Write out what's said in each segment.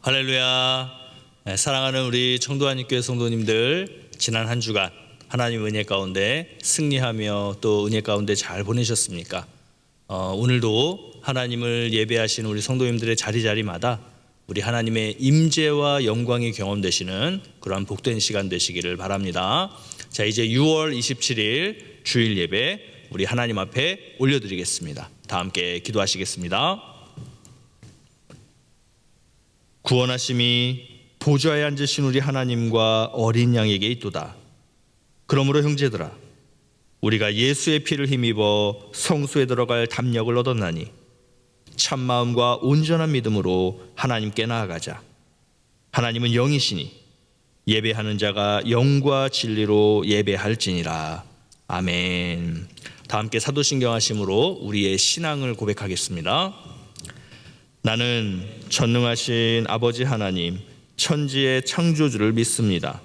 할렐루야. 사랑하는 우리 청도한인교회 성도님들, 지난 한 주간 하나님 은혜 가운데 승리하며 또 은혜 가운데 잘 보내셨습니까? 오늘도 하나님을 예배하시는 우리 성도님들의 자리마다 우리 하나님의 임재와 영광이 경험되시는 그러한 복된 시간 되시기를 바랍니다. 자, 이제 6월 27일 주일 예배 우리 하나님 앞에 올려드리겠습니다. 다 함께 기도하시겠습니다. 구원하심이 보좌에 앉으신 우리 하나님과 어린 양에게 있도다. 그러므로 형제들아, 우리가 예수의 피를 힘입어 성소에 들어갈 담력을 얻었나니 참마음과 온전한 믿음으로 하나님께 나아가자. 하나님은 영이시니 예배하는 자가 영과 진리로 예배할지니라. 아멘. 다 함께 사도신경 하심으로 우리의 신앙을 고백하겠습니다. 나는 전능하신 아버지 하나님, 천지의 창조주를 믿습니다.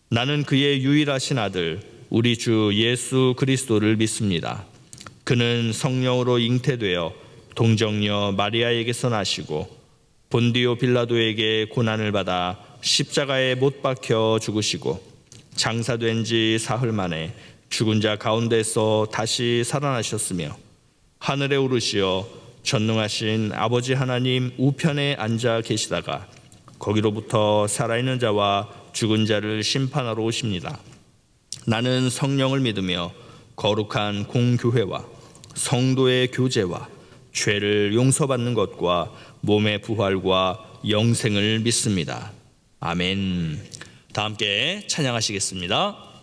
나는 그의 유일하신 아들, 우리 주 예수 그리스도를 믿습니다. 그는 성령으로 잉태되어 동정녀 마리아에게서 나시고 본디오 빌라도에게 고난을 받아 십자가에 못 박혀 죽으시고 장사된 지 사흘 만에 죽은 자 가운데서 다시 살아나셨으며 하늘에 오르시어 전능하신 아버지 하나님 우편에 앉아 계시다가 거기로부터 살아있는 자와 죽은 자를 심판하러 오십니다. 나는 성령을 믿으며 거룩한 공교회와 성도의 교제와 죄를 용서받는 것과 몸의 부활과 영생을 믿습니다. 아멘. 다 함께 찬양하시겠습니다.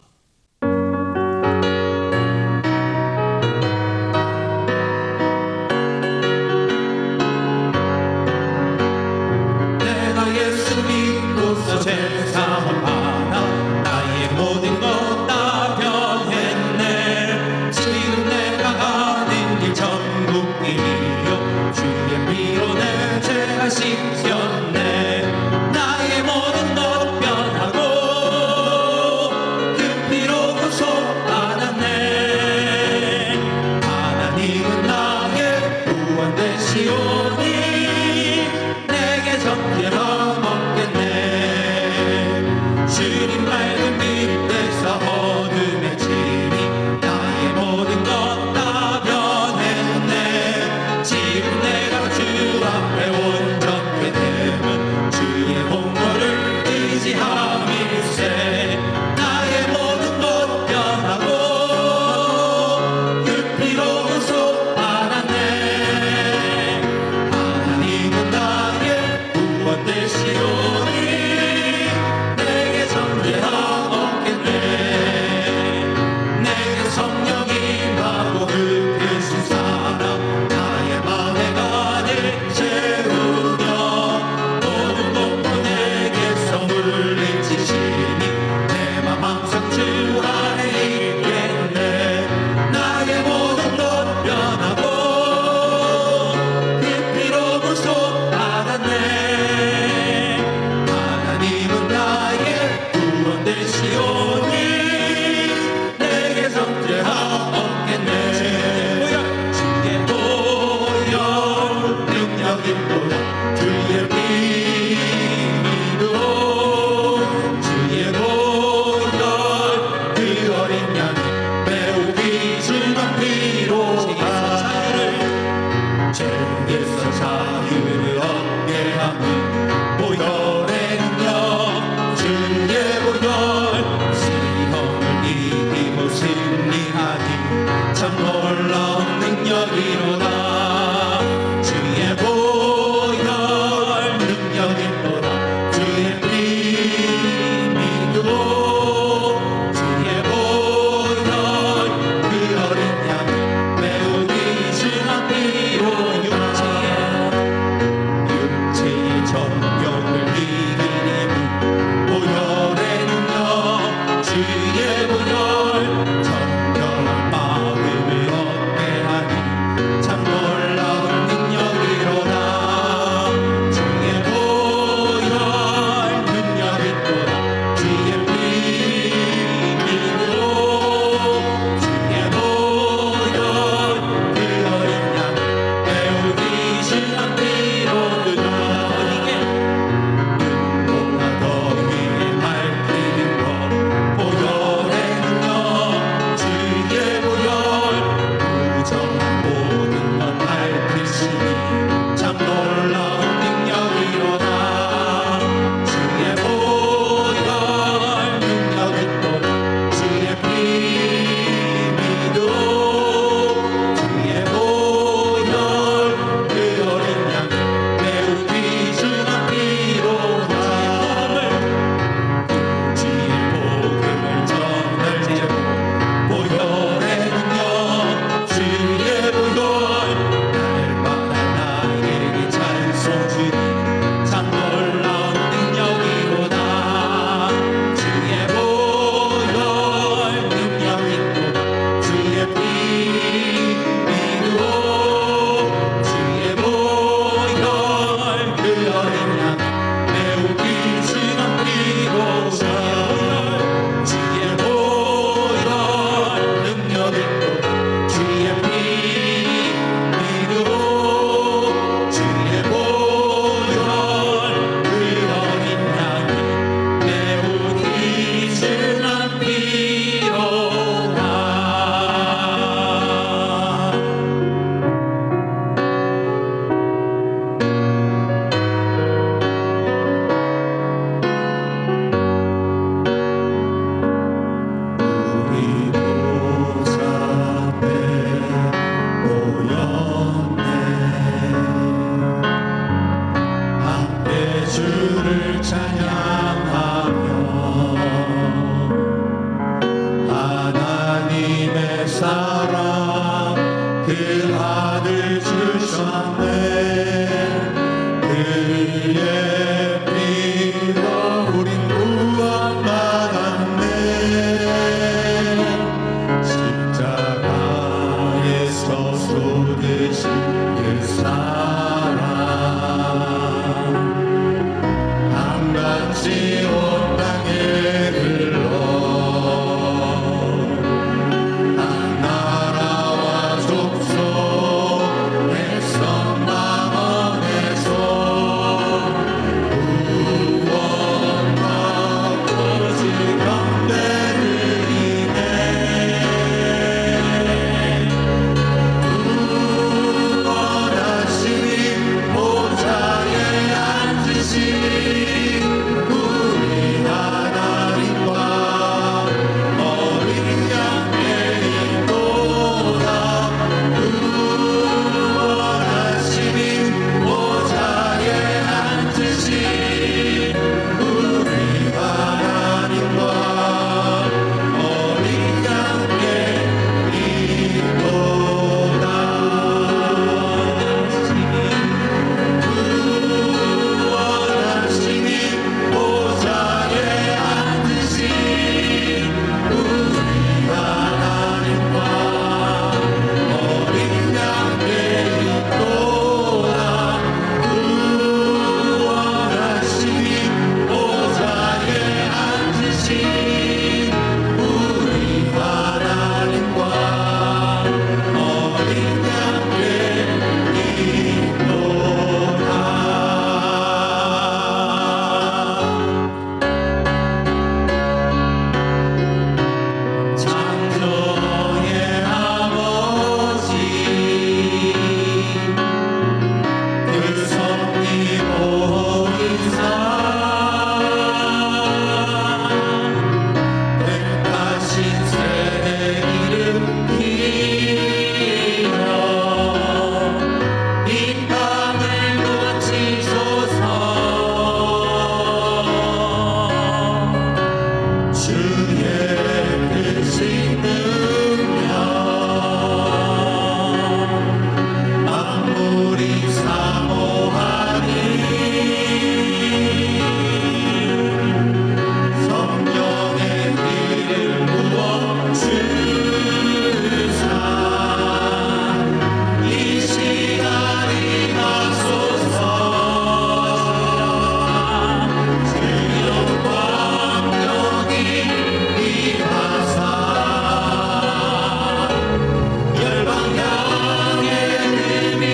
주의 보혈 주를 찬양하며 하나님의 사랑 그 아들 주셨네. 그의 피로 우린 구원받았네. 십자가에서 쏟으신 그 사랑 한같이 온 땅에 흘러 각 나라와 족속 백성 방언에서 구원과 거짓 경배드리네. 구원하시니 보좌에 앉으신 우리 하나님과 어린 양께 있도다. 구원하시니 보좌에 앉으신 우리 하나님과 어린 양께 있도다. 구원하시니 보좌에 앉으신 우리 하나님과 어린 양께 있도다. 구원하시니 보좌에 앉으신 우리 하나님과 어린 양께 있도다. 창조의 아버지 그 섭리 보이사 택하신 세대 일으키며 이 땅을 고치소서. 주의 크신 능력 만물이 사모하니 성령의 길을 부어주사 이 시간이 나소서. 주여 광명이 임하사 열방 향해 힘이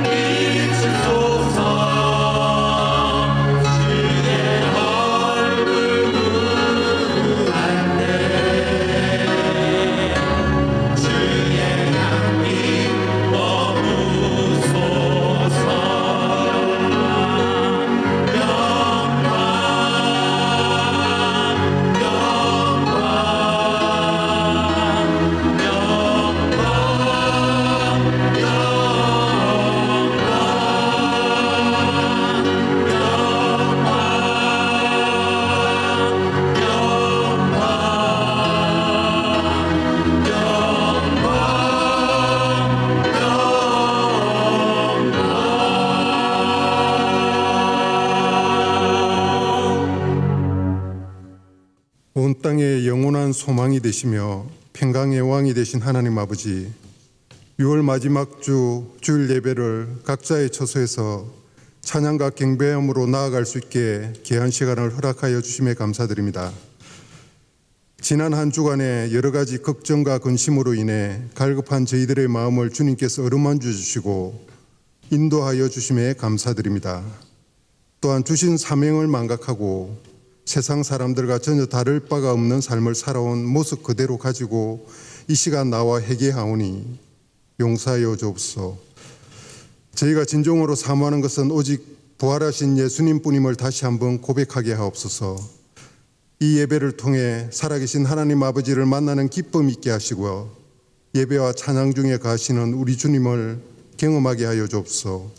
비추소서. 주의 얼굴 구할 때 주의 향기 머무소서. 온 땅의 영원한 소망이 되시며 평강의 왕이 되신 하나님 아버지, 6월 마지막 주 주일 예배를 각자의 처소에서 찬양과 경배함으로 나아갈 수 있게 귀한 시간을 허락하여 주심에 감사드립니다. 지난 한 주간의 여러 가지 걱정과 근심으로 인해 갈급한 저희들의 마음을 주님께서 어루만져 주시고 인도하여 주심에 감사드립니다. 또한 주신 사명을 망각하고 세상 사람들과 전혀 다를 바가 없는 삶을 살아온 모습 그대로 가지고 이 시간 나와 회개하오니 용서하여 주옵소서. 저희가 진정으로 사모하는 것은 오직 부활하신 예수님뿐임을 다시 한번 고백하게 하옵소서. 이 예배를 통해 살아계신 하나님 아버지를 만나는 기쁨 있게 하시고요, 예배와 찬양 중에 가시는 우리 주님을 경험하게 하여 주옵소서.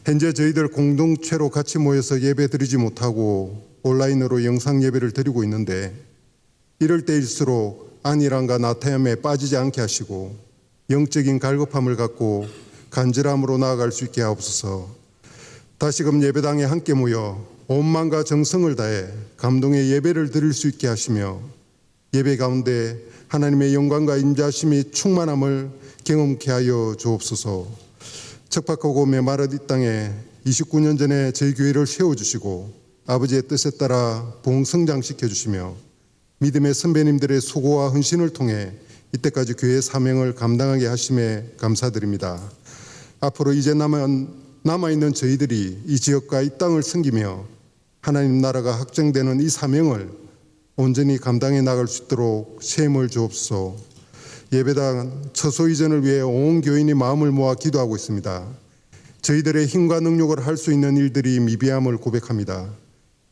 현재 저희들 공동체로 같이 모여서 예배 드리지 못하고 온라인으로 영상 예배를 드리고 있는데 이럴 때일수록 안일함과 나태함에 빠지지 않게 하시고 영적인 갈급함을 갖고 간절함으로 나아갈 수 있게 하옵소서. 다시금 예배당에 함께 모여 온 마음과 정성을 다해 감동의 예배를 드릴 수 있게 하시며 예배 가운데 하나님의 영광과 인자심이 충만함을 경험케 하여 주옵소서. 척박하고 메마른 이 땅에 29년 전에 저희 교회를 세워주시고 아버지의 뜻에 따라 부흥 성장시켜 주시며 믿음의 선배님들의 수고와 헌신을 통해 이때까지 교회의 사명을 감당하게 하심에 감사드립니다. 앞으로 이제 남아있는 저희들이 이 지역과 이 땅을 섬기며 하나님 나라가 확정되는 이 사명을 온전히 감당해 나갈 수 있도록 셈을 주옵소서. 예배당 처소 이전을 위해 온 교인이 마음을 모아 기도하고 있습니다. 저희들의 힘과 능력을 할 수 있는 일들이 미비함을 고백합니다.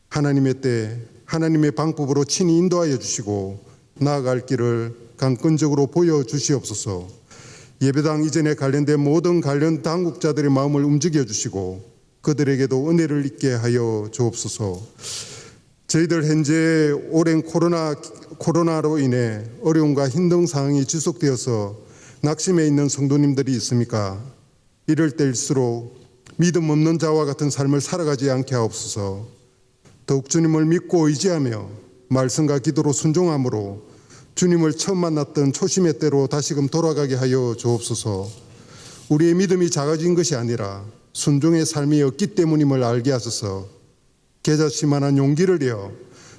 하나님의 때 하나님의 방법으로 친히 인도하여 주시고 나아갈 길을 강건적으로 보여주시옵소서. 예배당 이전에 관련된 모든 관련 당국자들의 마음을 움직여 주시고 그들에게도 은혜를 있게 하여 주옵소서. 저희들 현재 오랜 코로나로 인해 어려움과 힘든 상황이 지속되어서 낙심해 있는 성도님들이 있습니까? 이럴 때일수록 믿음 없는 자와 같은 삶을 살아가지 않게 하옵소서. 더욱 주님을 믿고 의지하며 말씀과 기도로 순종함으로 주님을 처음 만났던 초심의 때로 다시금 돌아가게 하여 주옵소서. 우리의 믿음이 작아진 것이 아니라 순종의 삶이었기 때문임을 알게 하소서. 계자시만한 용기를 내어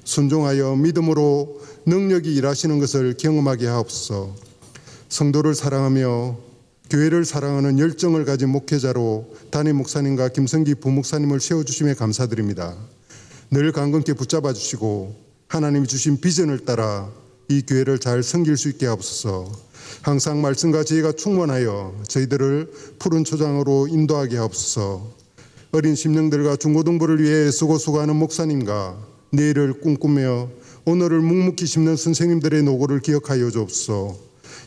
순종하여 믿음으로 능력이 일하시는 것을 경험하게 하옵소서. 성도를 사랑하며 교회를 사랑하는 열정을 가진 목회자로 담임 목사님과 김성기 부목사님을 세워주심에 감사드립니다. 늘 강건케 붙잡아 주시고 하나님이 주신 비전을 따라 이 교회를 잘 섬길 수 있게 하옵소서. 항상 말씀과 지혜가 충만하여 저희들을 푸른 초장으로 인도하게 하옵소서. 어린 심령들과 중고등부를 위해 수고하는 목사님과 내일을 꿈꾸며 오늘을 묵묵히 심는 선생님들의 노고를 기억하여 주옵소서.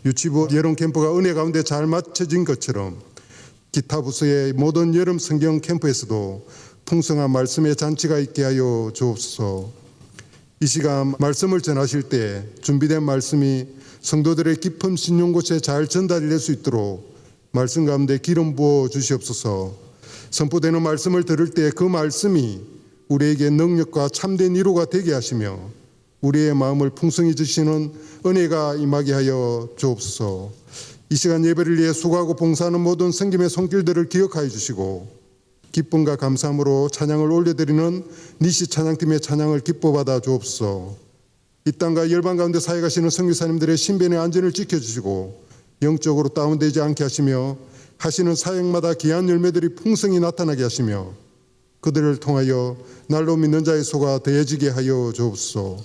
유치부 여름 캠프가 은혜 가운데 잘 맞춰진 것처럼 기타 부서의 모든 여름 성경 캠프에서도 풍성한 말씀의 잔치가 있게 하여 주옵소서. 이 시간 말씀을 전하실 때 준비된 말씀이 성도들의 깊은 신용 곳에 잘 전달이 될 수 있도록 말씀 가운데 기름 부어 주시옵소서. 선포되는 말씀을 들을 때 그 말씀이 우리에게 능력과 참된 위로가 되게 하시며 우리의 마음을 풍성히 주시는 은혜가 임하게 하여 주옵소서. 이 시간 예배를 위해 수고하고 봉사하는 모든 성김의 손길들을 기억하여 주시고 기쁨과 감사함으로 찬양을 올려드리는 니시 찬양팀의 찬양을 기뻐 받아 주옵소서. 이 땅과 열방 가운데 사역하시는 선교사님들의 신변의 안전을 지켜주시고 영적으로 다운되지 않게 하시며 하시는 사역마다 귀한 열매들이 풍성히 나타나게 하시며 그들을 통하여 날로 믿는 자의 소가 더해지게 하여 주옵소서.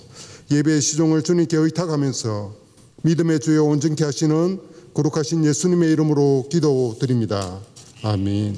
예배의 시종을 주님께 의탁하면서 믿음의 주여 온전케 하시는 거룩하신 예수님의 이름으로 기도드립니다. 아멘.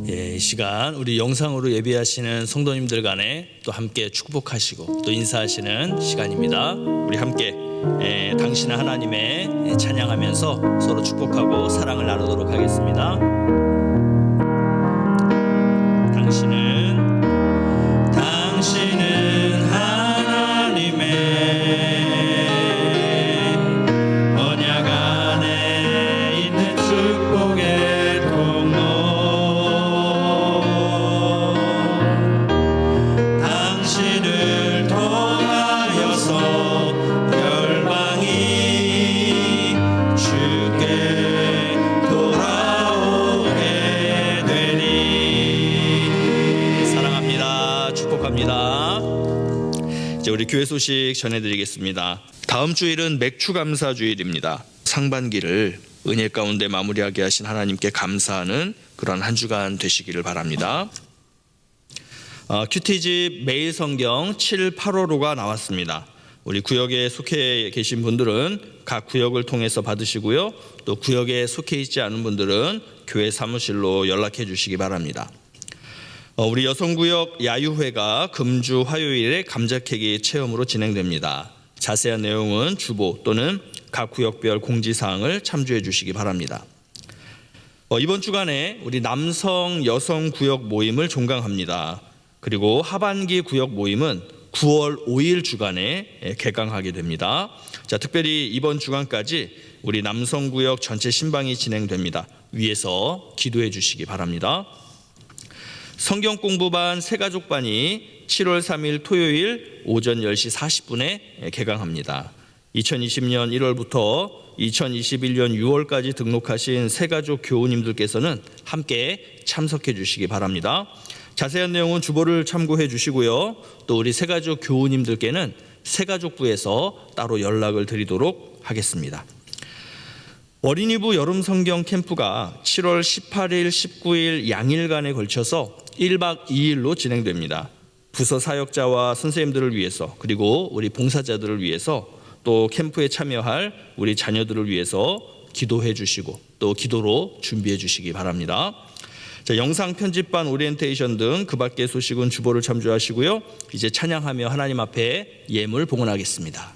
이 시간 우리 영상으로 예배하시는 성도님들 간에 또 함께 축복하시고 또 인사하시는 시간입니다. 우리 함께 당신은 하나님의 찬양하면서 서로 축복하고 사랑을 나누도록 하겠습니다. 당신은 하나님의 언약 안에 있는 축복의 통로. 당신을 통하여서 열방이 주께 돌아오게 되니. 사랑합니다. 축복합니다. 이제 우리 교회 소식 전해드리겠습니다. 다음 주일은 맥주 감사 주일입니다. 상반기를 은혜 가운데 마무리하게 하신 하나님께 감사하는 그런 한 주간 되시기를 바랍니다. 큐티집 매일 성경 7, 8호로가 나왔습니다. 우리 구역에 속해 계신 분들은 각 구역을 통해서 받으시고요. 또 구역에 속해 있지 않은 분들은 교회 사무실로 연락해 주시기 바랍니다. 우리 여성구역 야유회가 금주 화요일에 감자캐기 체험으로 진행됩니다. 자세한 내용은 주보 또는 각 구역별 공지사항을 참조해 주시기 바랍니다. 이번 주간에 우리 남성 여성 구역 모임을 종강합니다. 그리고 하반기 구역 모임은 9월 5일 주간에 개강하게 됩니다. 자, 특별히 이번 주간까지 우리 남성 구역 전체 신방이 진행됩니다. 위에서 기도해 주시기 바랍니다. 성경 공부반 새가족반이 7월 3일 토요일 오전 10시 40분에 개강합니다. 2020년 1월부터 2021년 6월까지 등록하신 새가족 교우님들께서는 함께 참석해 주시기 바랍니다. 자세한 내용은 주보를 참고해 주시고요. 또 우리 새가족 교우님들께는 새가족부에서 따로 연락을 드리도록 하겠습니다. 어린이부 여름 성경 캠프가 7월 18일, 19일 양일간에 걸쳐서 1박 2일로 진행됩니다. 부서 사역자와 선생님들을 위해서 그리고 우리 봉사자들을 위해서 또 캠프에 참여할 우리 자녀들을 위해서 기도해 주시고 또 기도로 준비해 주시기 바랍니다. 자, 영상 편집반 오리엔테이션 등 그 밖의 소식은 주보를 참조하시고요. 이제 찬양하며 하나님 앞에 예물 봉헌하겠습니다.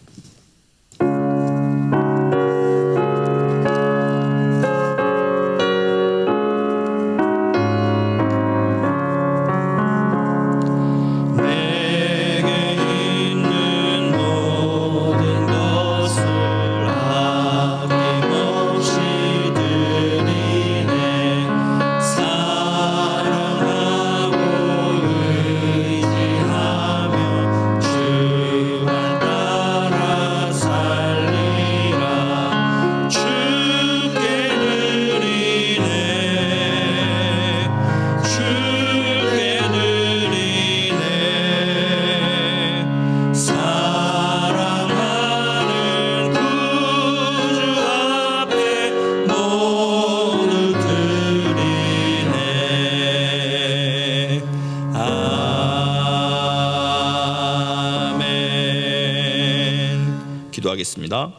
기도하겠습니다.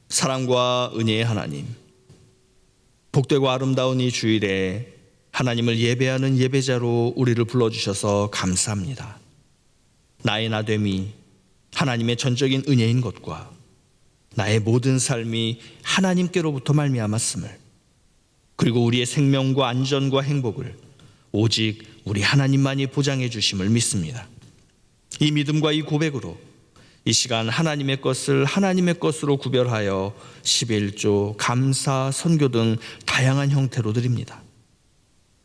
사랑과 은혜의 하나님, 복되고 아름다운 이 주일에 하나님을 예배하는 예배자로 우리를 불러주셔서 감사합니다. 나의 나됨이 하나님의 전적인 은혜인 것과 나의 모든 삶이 하나님께로부터 말미암았음을, 그리고 우리의 생명과 안전과 행복을 오직 우리 하나님만이 보장해 주심을 믿습니다. 이 믿음과 이 고백으로 이 시간 하나님의 것을 하나님의 것으로 구별하여 11조, 감사, 선교 등 다양한 형태로 드립니다.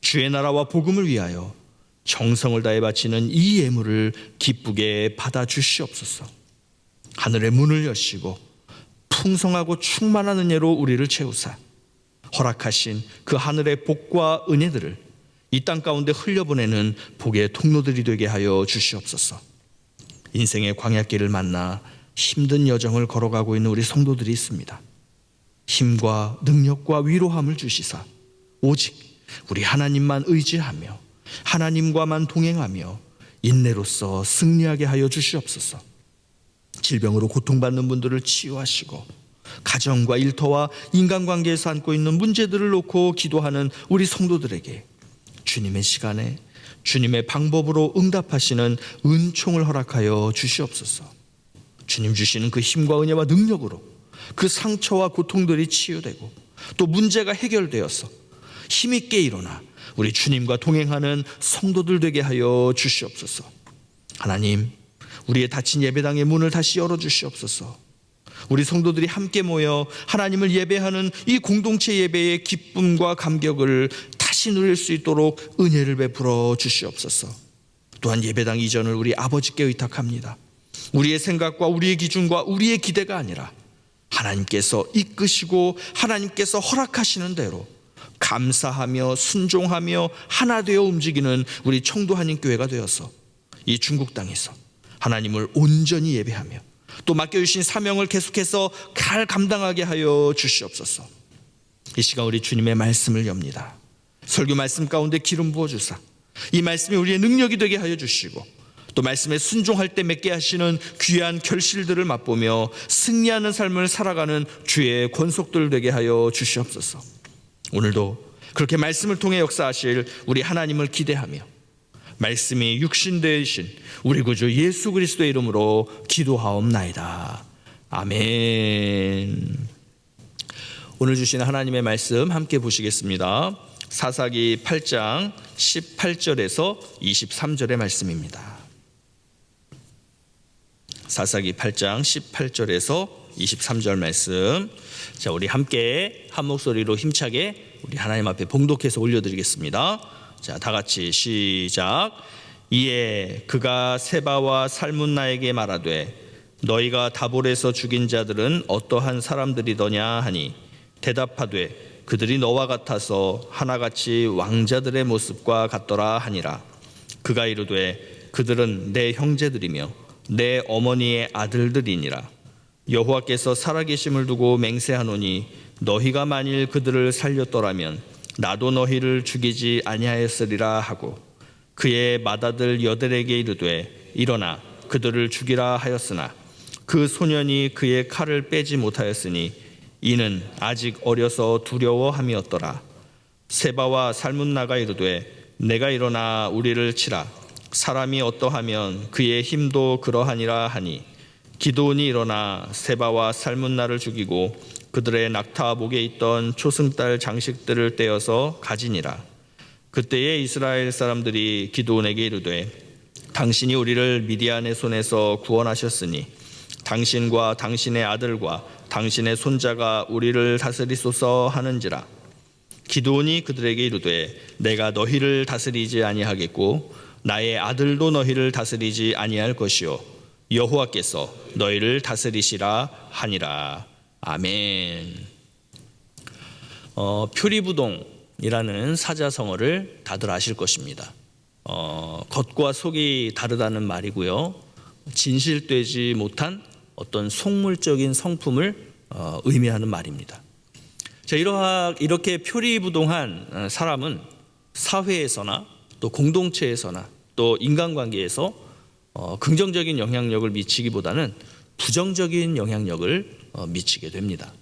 주의 나라와 복음을 위하여 정성을 다해 바치는 이 예물을 기쁘게 받아 주시옵소서. 하늘의 문을 여시고 풍성하고 충만한 은혜로 우리를 채우사 허락하신 그 하늘의 복과 은혜들을 이 땅 가운데 흘려보내는 복의 통로들이 되게 하여 주시옵소서. 인생의 광야길을 만나 힘든 여정을 걸어가고 있는 우리 성도들이 있습니다. 힘과 능력과 위로함을 주시사 오직 우리 하나님만 의지하며 하나님과만 동행하며 인내로서 승리하게 하여 주시옵소서. 질병으로 고통받는 분들을 치유하시고 가정과 일터와 인간관계에서 안고 있는 문제들을 놓고 기도하는 우리 성도들에게 주님의 시간에 주님의 방법으로 응답하시는 은총을 허락하여 주시옵소서. 주님 주시는 그 힘과 은혜와 능력으로 그 상처와 고통들이 치유되고 또 문제가 해결되어서 힘있게 일어나 우리 주님과 동행하는 성도들 되게 하여 주시옵소서. 하나님, 우리의 닫힌 예배당의 문을 다시 열어주시옵소서. 우리 성도들이 함께 모여 하나님을 예배하는 이 공동체 예배의 기쁨과 감격을 다시 누릴 수 있도록 은혜를 베풀어 주시옵소서. 또한 예배당 이전을 우리 아버지께 의탁합니다. 우리의 생각과 우리의 기준과 우리의 기대가 아니라 하나님께서 이끄시고 하나님께서 허락하시는 대로 감사하며 순종하며 하나 되어 움직이는 우리 청도 한인교회가 되어서 이 중국 땅에서 하나님을 온전히 예배하며 또 맡겨주신 사명을 계속해서 잘 감당하게 하여 주시옵소서. 이 시간 우리 주님의 말씀을 엽니다. 설교 말씀 가운데 기름 부어주사 이 말씀이 우리의 능력이 되게 하여 주시고 또 말씀에 순종할 때 맺게 하시는 귀한 결실들을 맛보며 승리하는 삶을 살아가는 주의 권속들 되게 하여 주시옵소서. 오늘도 그렇게 말씀을 통해 역사하실 우리 하나님을 기대하며 말씀이 육신 되신 우리 구주 예수 그리스도의 이름으로 기도하옵나이다. 아멘. 오늘 주신 하나님의 말씀 함께 보시겠습니다. 사사기 8장 18절에서 23절의 말씀입니다. 사사기 8장 18절에서 23절 말씀. 자, 우리 함께 한 목소리로 힘차게 우리 하나님 앞에 봉독해서 올려드리겠습니다. 자, 다 같이 시작. 이에 그가 세바와 살문나에게 말하되 너희가 다볼에서 죽인 자들은 어떠한 사람들이더냐 하니 대답하되 그들이 너와 같아서 하나같이 왕자들의 모습과 같더라 하니라. 그가 이르되 그들은 내 형제들이며 내 어머니의 아들들이니라. 여호와께서 살아계심을 두고 맹세하노니 너희가 만일 그들을 살렸더라면 나도 너희를 죽이지 아니하였으리라 하고 그의 맏아들 여델에게 이르되 일어나 그들을 죽이라 하였으나 그 소년이 그의 칼을 빼지 못하였으니 이는 아직 어려서 두려워함이었더라. 세바와 살문나가 이르되 내가 일어나 우리를 치라. 사람이 어떠하면 그의 힘도 그러하니라 하니 기드온이 일어나 세바와 살문나를 죽이고 그들의 낙타복에 있던 초승달 장식들을 떼어서 가지니라. 그때에 이스라엘 사람들이 기드온에게 이르되 당신이 우리를 미디안의 손에서 구원하셨으니 당신과 당신의 아들과 당신의 손자가 우리를 다스리소서 하는지라. 기드온이 그들에게 이르되 내가 너희를 다스리지 아니하겠고 나의 아들도 너희를 다스리지 아니할 것이요 여호와께서 너희를 다스리시라 하니라. 아멘. 표리부동이라는 사자성어를 다들 아실 것입니다. 겉과 속이 다르다는 말이고요. 진실되지 못한 어떤 속물적인 성품을 의미하는 말입니다. 자, 이렇게 표리부동한 사람은 사회에서나 또 공동체에서나 또 인간관계에서 긍정적인 영향력을 미치기보다는 부정적인 영향력을 미치게 됩니다.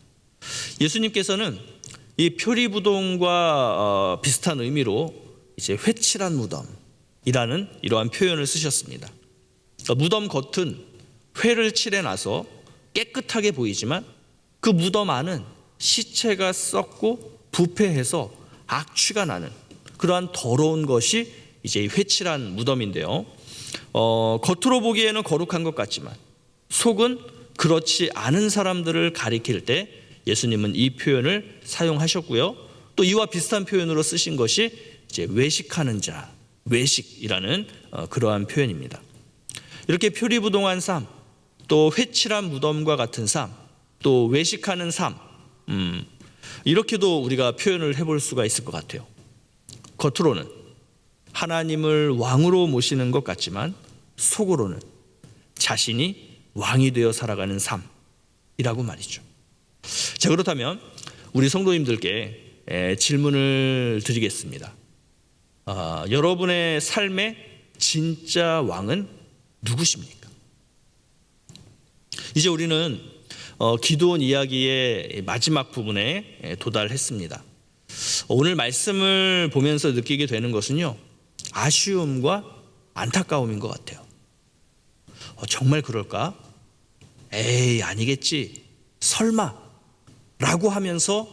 예수님께서는 이 표리부동과 비슷한 의미로 이제 회칠한 무덤이라는 이러한 표현을 쓰셨습니다. 그러니까 무덤 겉은 회를 칠해놔서 깨끗하게 보이지만 그 무덤 안은 시체가 썩고 부패해서 악취가 나는 그러한 더러운 것이 이제 회칠한 무덤인데요. 겉으로 보기에는 거룩한 것 같지만 속은 그렇지 않은 사람들을 가리킬 때 예수님은 이 표현을 사용하셨고요. 또 이와 비슷한 표현으로 쓰신 것이 이제 외식하는 자, 외식이라는 그러한 표현입니다. 이렇게 표리부동한 삶, 또 회칠한 무덤과 같은 삶, 또 외식하는 삶, 이렇게도 우리가 표현을 해볼 수가 있을 것 같아요. 겉으로는 하나님을 왕으로 모시는 것 같지만 속으로는 자신이 왕이 되어 살아가는 삶이라고 말이죠. 자, 그렇다면 우리 성도님들께 질문을 드리겠습니다. 여러분의 삶의 진짜 왕은 누구십니까? 이제 우리는 기드온 이야기의 마지막 부분에 도달했습니다. 오늘 말씀을 보면서 느끼게 되는 것은요, 아쉬움과 안타까움인 것 같아요. 정말 그럴까? 에이, 아니겠지. 설마 라고 하면서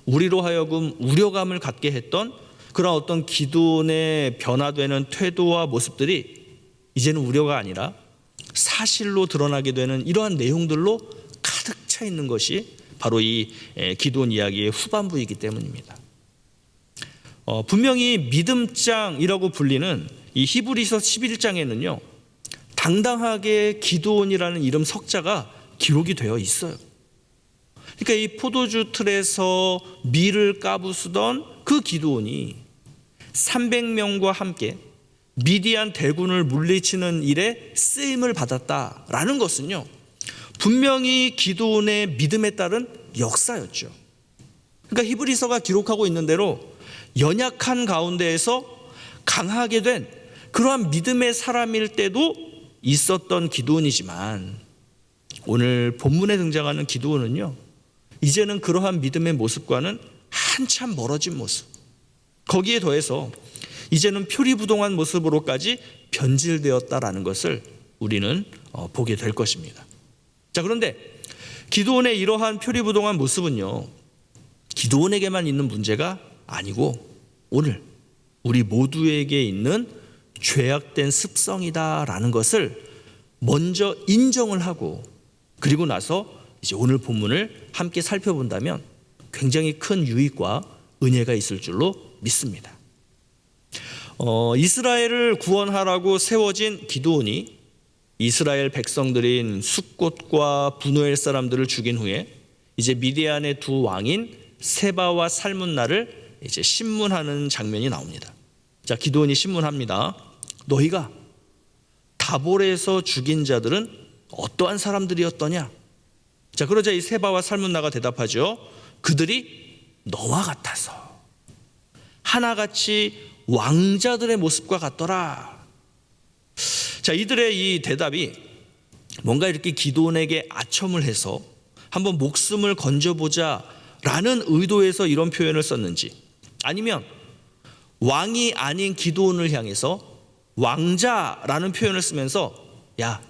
우리로 하여금 우려감을 갖게 했던 그런 어떤 기드온의 변화되는 태도와 모습들이 이제는 우려가 아니라 사실로 드러나게 되는 이러한 내용들로 가득 차 있는 것이 바로 이 기드온 이야기의 후반부이기 때문입니다. 분명히 믿음장이라고 불리는 이 히브리서 11장에는요 당당하게 기드온이라는 이름 석자가 기록이 되어 있어요. 그러니까 이 포도주 틀에서 밀을 까부수던 그 기드온이 300명과 함께 미디안 대군을 물리치는 일에 쓰임을 받았다라는 것은요 분명히 기드온의 믿음에 따른 역사였죠. 그러니까 히브리서가 기록하고 있는 대로 연약한 가운데에서 강하게 된 그러한 믿음의 사람일 때도 있었던 기드온이지만 오늘 본문에 등장하는 기드온은요, 이제는 그러한 믿음의 모습과는 한참 멀어진 모습, 거기에 더해서 이제는 표리부동한 모습으로까지 변질되었다라는 것을 우리는 보게 될 것입니다. 자, 그런데 기드온의 이러한 표리부동한 모습은요, 기드온에게만 있는 문제가 아니고 오늘 우리 모두에게 있는 죄악된 습성이다라는 것을 먼저 인정을 하고, 그리고 나서 이제 오늘 본문을 함께 살펴본다면 굉장히 큰 유익과 은혜가 있을 줄로 믿습니다. 이스라엘을 구원하라고 세워진 기드온이 이스라엘 백성들인 숫곳과 분노엘 사람들을 죽인 후에 이제 미디안의 두 왕인 세바와 살문나를 이제 신문하는 장면이 나옵니다. 자, 기드온이 신문합니다. 너희가 다볼에서 죽인 자들은 어떠한 사람들이었더냐? 자, 그러자 이 세바와 살문나가 대답하죠. 그들이 너와 같아서 하나같이 왕자들의 모습과 같더라. 자, 이들의 이 대답이 뭔가 이렇게 기드온에게 아첨을 해서 한번 목숨을 건져보자 라는 의도에서 이런 표현을 썼는지, 아니면 왕이 아닌 기드온을 향해서 왕자라는 표현을 쓰면서 야,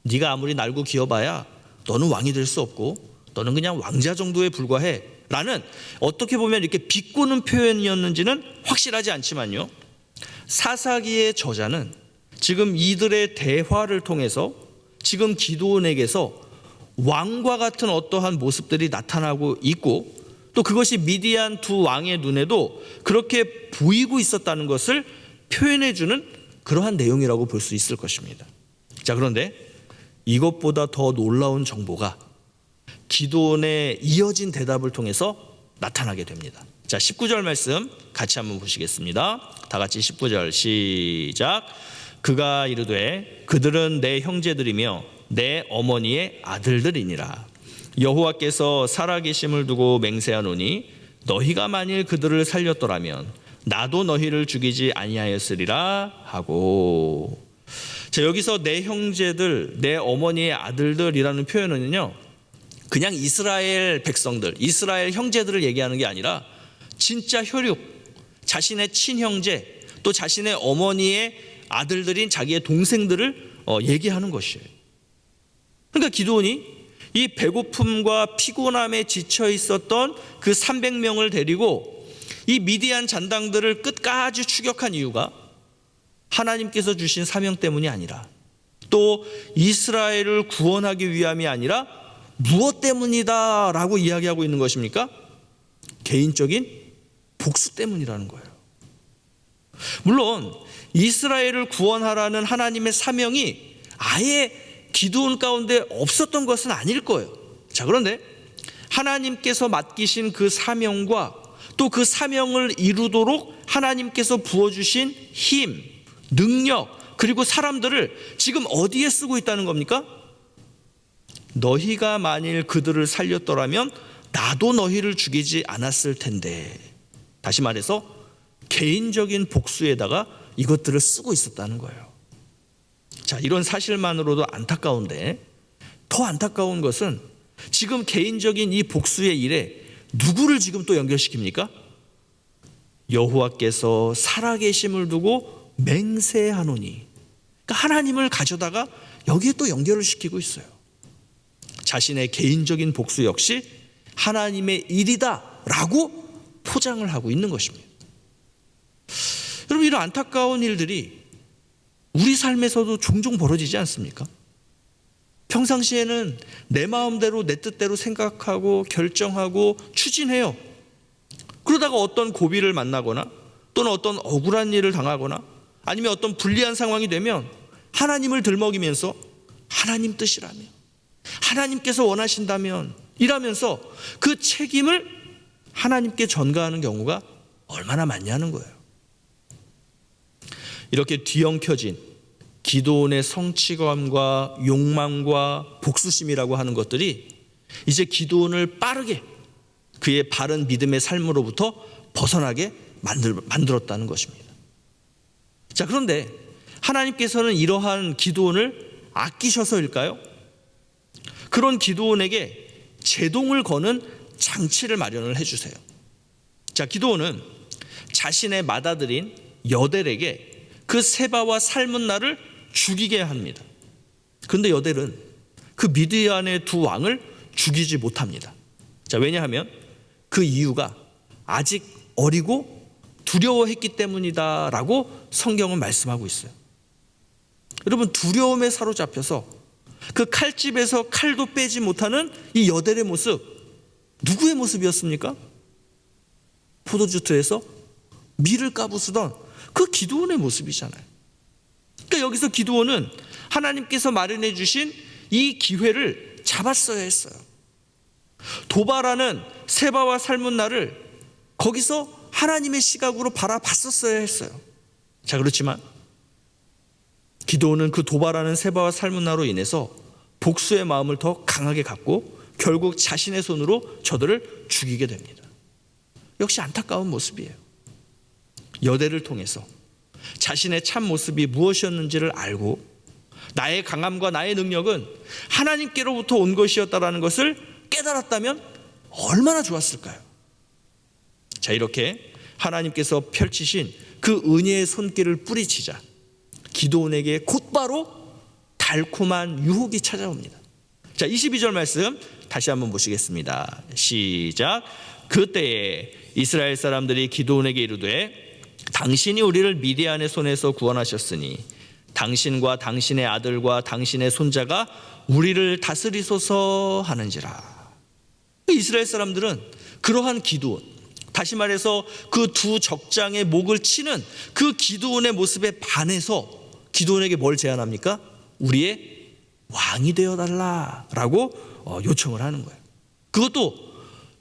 네가 아무리 날고 기어봐야 너는 왕이 될 수 없고 너는 그냥 왕자 정도에 불과해 라는, 어떻게 보면 이렇게 비꼬는 표현이었는지는 확실하지 않지만요, 사사기의 저자는 지금 이들의 대화를 통해서 지금 기드온에게서 왕과 같은 어떠한 모습들이 나타나고 있고, 또 그것이 미디안 두 왕의 눈에도 그렇게 보이고 있었다는 것을 표현해주는 그러한 내용이라고 볼 수 있을 것입니다. 자, 그런데 이것보다 더 놀라운 정보가 기드온의 이어진 대답을 통해서 나타나게 됩니다. 자, 19절 말씀 같이 한번 보시겠습니다. 다 같이 19절 시작. 그가 이르되 그들은 내 형제들이며 내 어머니의 아들들이니라. 여호와께서 살아계심을 두고 맹세하노니 너희가 만일 그들을 살렸더라면 나도 너희를 죽이지 아니하였으리라 하고. 자, 여기서 내 형제들, 내 어머니의 아들들이라는 표현은요, 그냥 이스라엘 백성들, 이스라엘 형제들을 얘기하는 게 아니라 진짜 혈육, 자신의 친형제, 또 자신의 어머니의 아들들인 자기의 동생들을 얘기하는 것이에요. 그러니까 기드온이 이 배고픔과 피곤함에 지쳐 있었던 그 300명을 데리고 이 미디안 잔당들을 끝까지 추격한 이유가 하나님께서 주신 사명 때문이 아니라, 또 이스라엘을 구원하기 위함이 아니라 무엇 때문이다 라고 이야기하고 있는 것입니까? 개인적인 복수 때문이라는 거예요. 물론 이스라엘을 구원하라는 하나님의 사명이 아예 기드온 가운데 없었던 것은 아닐 거예요. 자, 그런데 하나님께서 맡기신 그 사명과 또 그 사명을 이루도록 하나님께서 부어주신 힘, 능력, 그리고 사람들을 지금 어디에 쓰고 있다는 겁니까? 너희가 만일 그들을 살렸더라면 나도 너희를 죽이지 않았을 텐데. 다시 말해서 개인적인 복수에다가 이것들을 쓰고 있었다는 거예요. 자, 이런 사실만으로도 안타까운데 더 안타까운 것은 지금 개인적인 이 복수의 일에 누구를 지금 또 연결시킵니까? 여호와께서 살아계심을 두고 맹세하노니. 그러니까 하나님을 가져다가 여기에 또 연결을 시키고 있어요. 자신의 개인적인 복수 역시 하나님의 일이다라고 포장을 하고 있는 것입니다. 여러분, 이런 안타까운 일들이 우리 삶에서도 종종 벌어지지 않습니까? 평상시에는 내 마음대로 내 뜻대로 생각하고 결정하고 추진해요. 그러다가 어떤 고비를 만나거나 또는 어떤 억울한 일을 당하거나 아니면 어떤 불리한 상황이 되면 하나님을 들먹이면서 하나님 뜻이라면, 하나님께서 원하신다면 이라면서 그 책임을 하나님께 전가하는 경우가 얼마나 많냐는 거예요. 이렇게 뒤엉켜진 기드온의 성취감과 욕망과 복수심이라고 하는 것들이 이제 기드온을 빠르게 그의 바른 믿음의 삶으로부터 벗어나게 만들었다는 것입니다. 자, 그런데 하나님께서는 이러한 기드온을 아끼셔서일까요? 그런 기드온에게 제동을 거는 장치를 마련을 해주세요. 자, 기드온은 자신의 맏아들인 여델에게 그 세바와 살문나를 죽이게 합니다. 그런데 여델은 그 미디안의 두 왕을 죽이지 못합니다. 자, 왜냐하면 그 이유가 아직 어리고 두려워했기 때문이다라고 성경은 말씀하고 있어요. 여러분, 두려움에 사로잡혀서 그 칼집에서 칼도 빼지 못하는 이 여델의 모습, 누구의 모습이었습니까? 포도주터에서 밀을 까부수던 그 기드온의 모습이잖아요. 그러니까 여기서 기드온은 하나님께서 마련해 주신 이 기회를 잡았어야 했어요. 도발하는 세바와 살문나를 거기서 하나님의 시각으로 바라봤었어야 했어요. 자, 그렇지만 기드온은 그 도발하는 세바와 살문나로 인해서 복수의 마음을 더 강하게 갖고 결국 자신의 손으로 저들을 죽이게 됩니다. 역시 안타까운 모습이에요. 여델을 통해서 자신의 참 모습이 무엇이었는지를 알고 나의 강함과 나의 능력은 하나님께로부터 온 것이었다라는 것을 깨달았다면 얼마나 좋았을까요? 자, 이렇게 하나님께서 펼치신 그 은혜의 손길을 뿌리치자 기드온에게 곧바로 달콤한 유혹이 찾아옵니다. 자, 22절 말씀 다시 한번 보시겠습니다. 시작. 그때에 이스라엘 사람들이 기드온에게 이르되 당신이 우리를 미디안의 손에서 구원하셨으니 당신과 당신의 아들과 당신의 손자가 우리를 다스리소서 하는지라. 이스라엘 사람들은 그러한 기드온, 다시 말해서 그 두 적장의 목을 치는 그 기드온의 모습에 반해서 기드온에게 뭘 제안합니까? 우리의 왕이 되어달라라고 요청을 하는 거예요. 그것도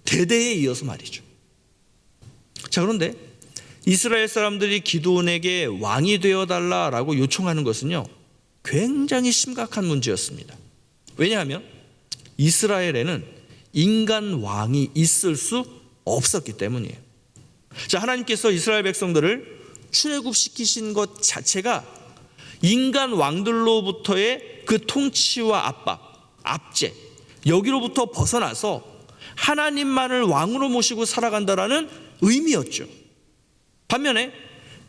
대대에 이어서 말이죠. 자, 그런데 이스라엘 사람들이 기드온에게 왕이 되어달라라고 요청하는 것은요, 굉장히 심각한 문제였습니다. 왜냐하면 이스라엘에는 인간 왕이 있을 수 없었기 때문이에요. 자, 하나님께서 이스라엘 백성들을 출애굽시키신 것 자체가 인간 왕들로부터의 그 통치와 압박, 압제, 여기로부터 벗어나서 하나님만을 왕으로 모시고 살아간다라는 의미였죠. 반면에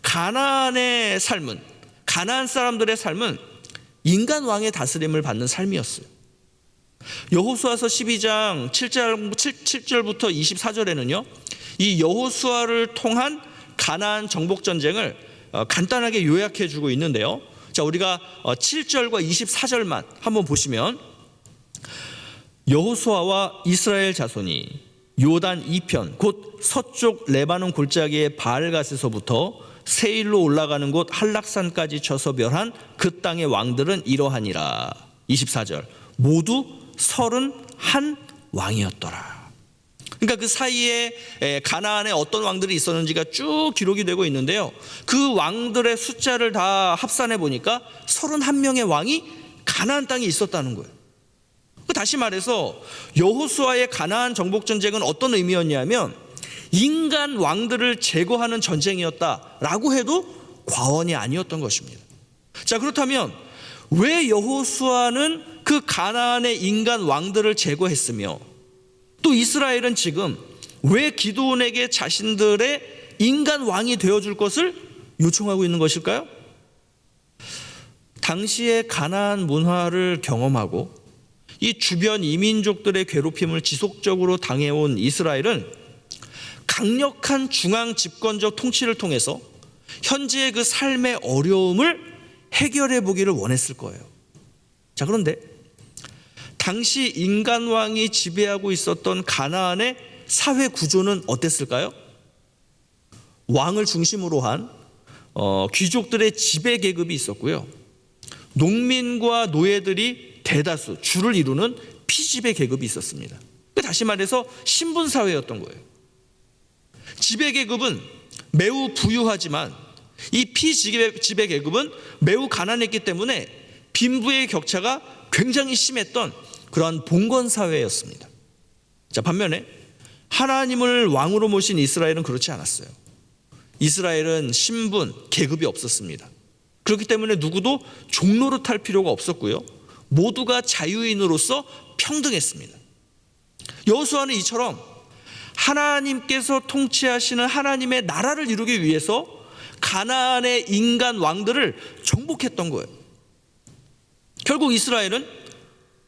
가나안의 삶은, 가나안 사람들의 삶은 인간 왕의 다스림을 받는 삶이었어요. 여호수아서 12장 7절부터 24절에는요, 이 여호수아를 통한 가나안 정복 전쟁을 간단하게 요약해 주고 있는데요. 자, 우리가 7절과 24절만 한번 보시면, 여호수아와 이스라엘 자손이 요단 이편 곧 서쪽 레바논 골짜기의 바알갓에서부터 세일로 올라가는 곳 한락산까지 쳐서 멸한 그 땅의 왕들은 이러하니라. 24절 모두 31왕이었더라. 그러니까 그 사이에 가나안에 어떤 왕들이 있었는지가 쭉 기록이 되고 있는데요, 그 왕들의 숫자를 다 합산해 보니까 31명의 왕이 가나안 땅에 있었다는 거예요. 다시 말해서 여호수아의 가나안 정복 전쟁은 어떤 의미였냐면 인간 왕들을 제거하는 전쟁이었다라고 해도 과언이 아니었던 것입니다. 자, 그렇다면 왜 여호수아는 그 가나안의 인간 왕들을 제거했으며 또 이스라엘은 지금 왜 기드온에게 자신들의 인간 왕이 되어줄 것을 요청하고 있는 것일까요? 당시의 가나안 문화를 경험하고 이 주변 이민족들의 괴롭힘을 지속적으로 당해온 이스라엘은 강력한 중앙 집권적 통치를 통해서 현재의 그 삶의 어려움을 해결해 보기를 원했을 거예요. 자, 그런데 당시 인간왕이 지배하고 있었던 가나안의 사회 구조는 어땠을까요? 왕을 중심으로 한 귀족들의 지배 계급이 있었고요, 농민과 노예들이 대다수 줄을 이루는 피지배 계급이 있었습니다. 다시 말해서 신분사회였던 거예요. 지배 계급은 매우 부유하지만 이 피지배 계급은 매우 가난했기 때문에 빈부의 격차가 굉장히 심했던 그러한 봉건사회였습니다. 자, 반면에 하나님을 왕으로 모신 이스라엘은 그렇지 않았어요. 이스라엘은 신분, 계급이 없었습니다. 그렇기 때문에 누구도 종노릇할 필요가 없었고요. 모두가 자유인으로서 평등했습니다. 여호수아는 이처럼 하나님께서 통치하시는 하나님의 나라를 이루기 위해서 가나안의 인간 왕들을 정복했던 거예요. 결국 이스라엘은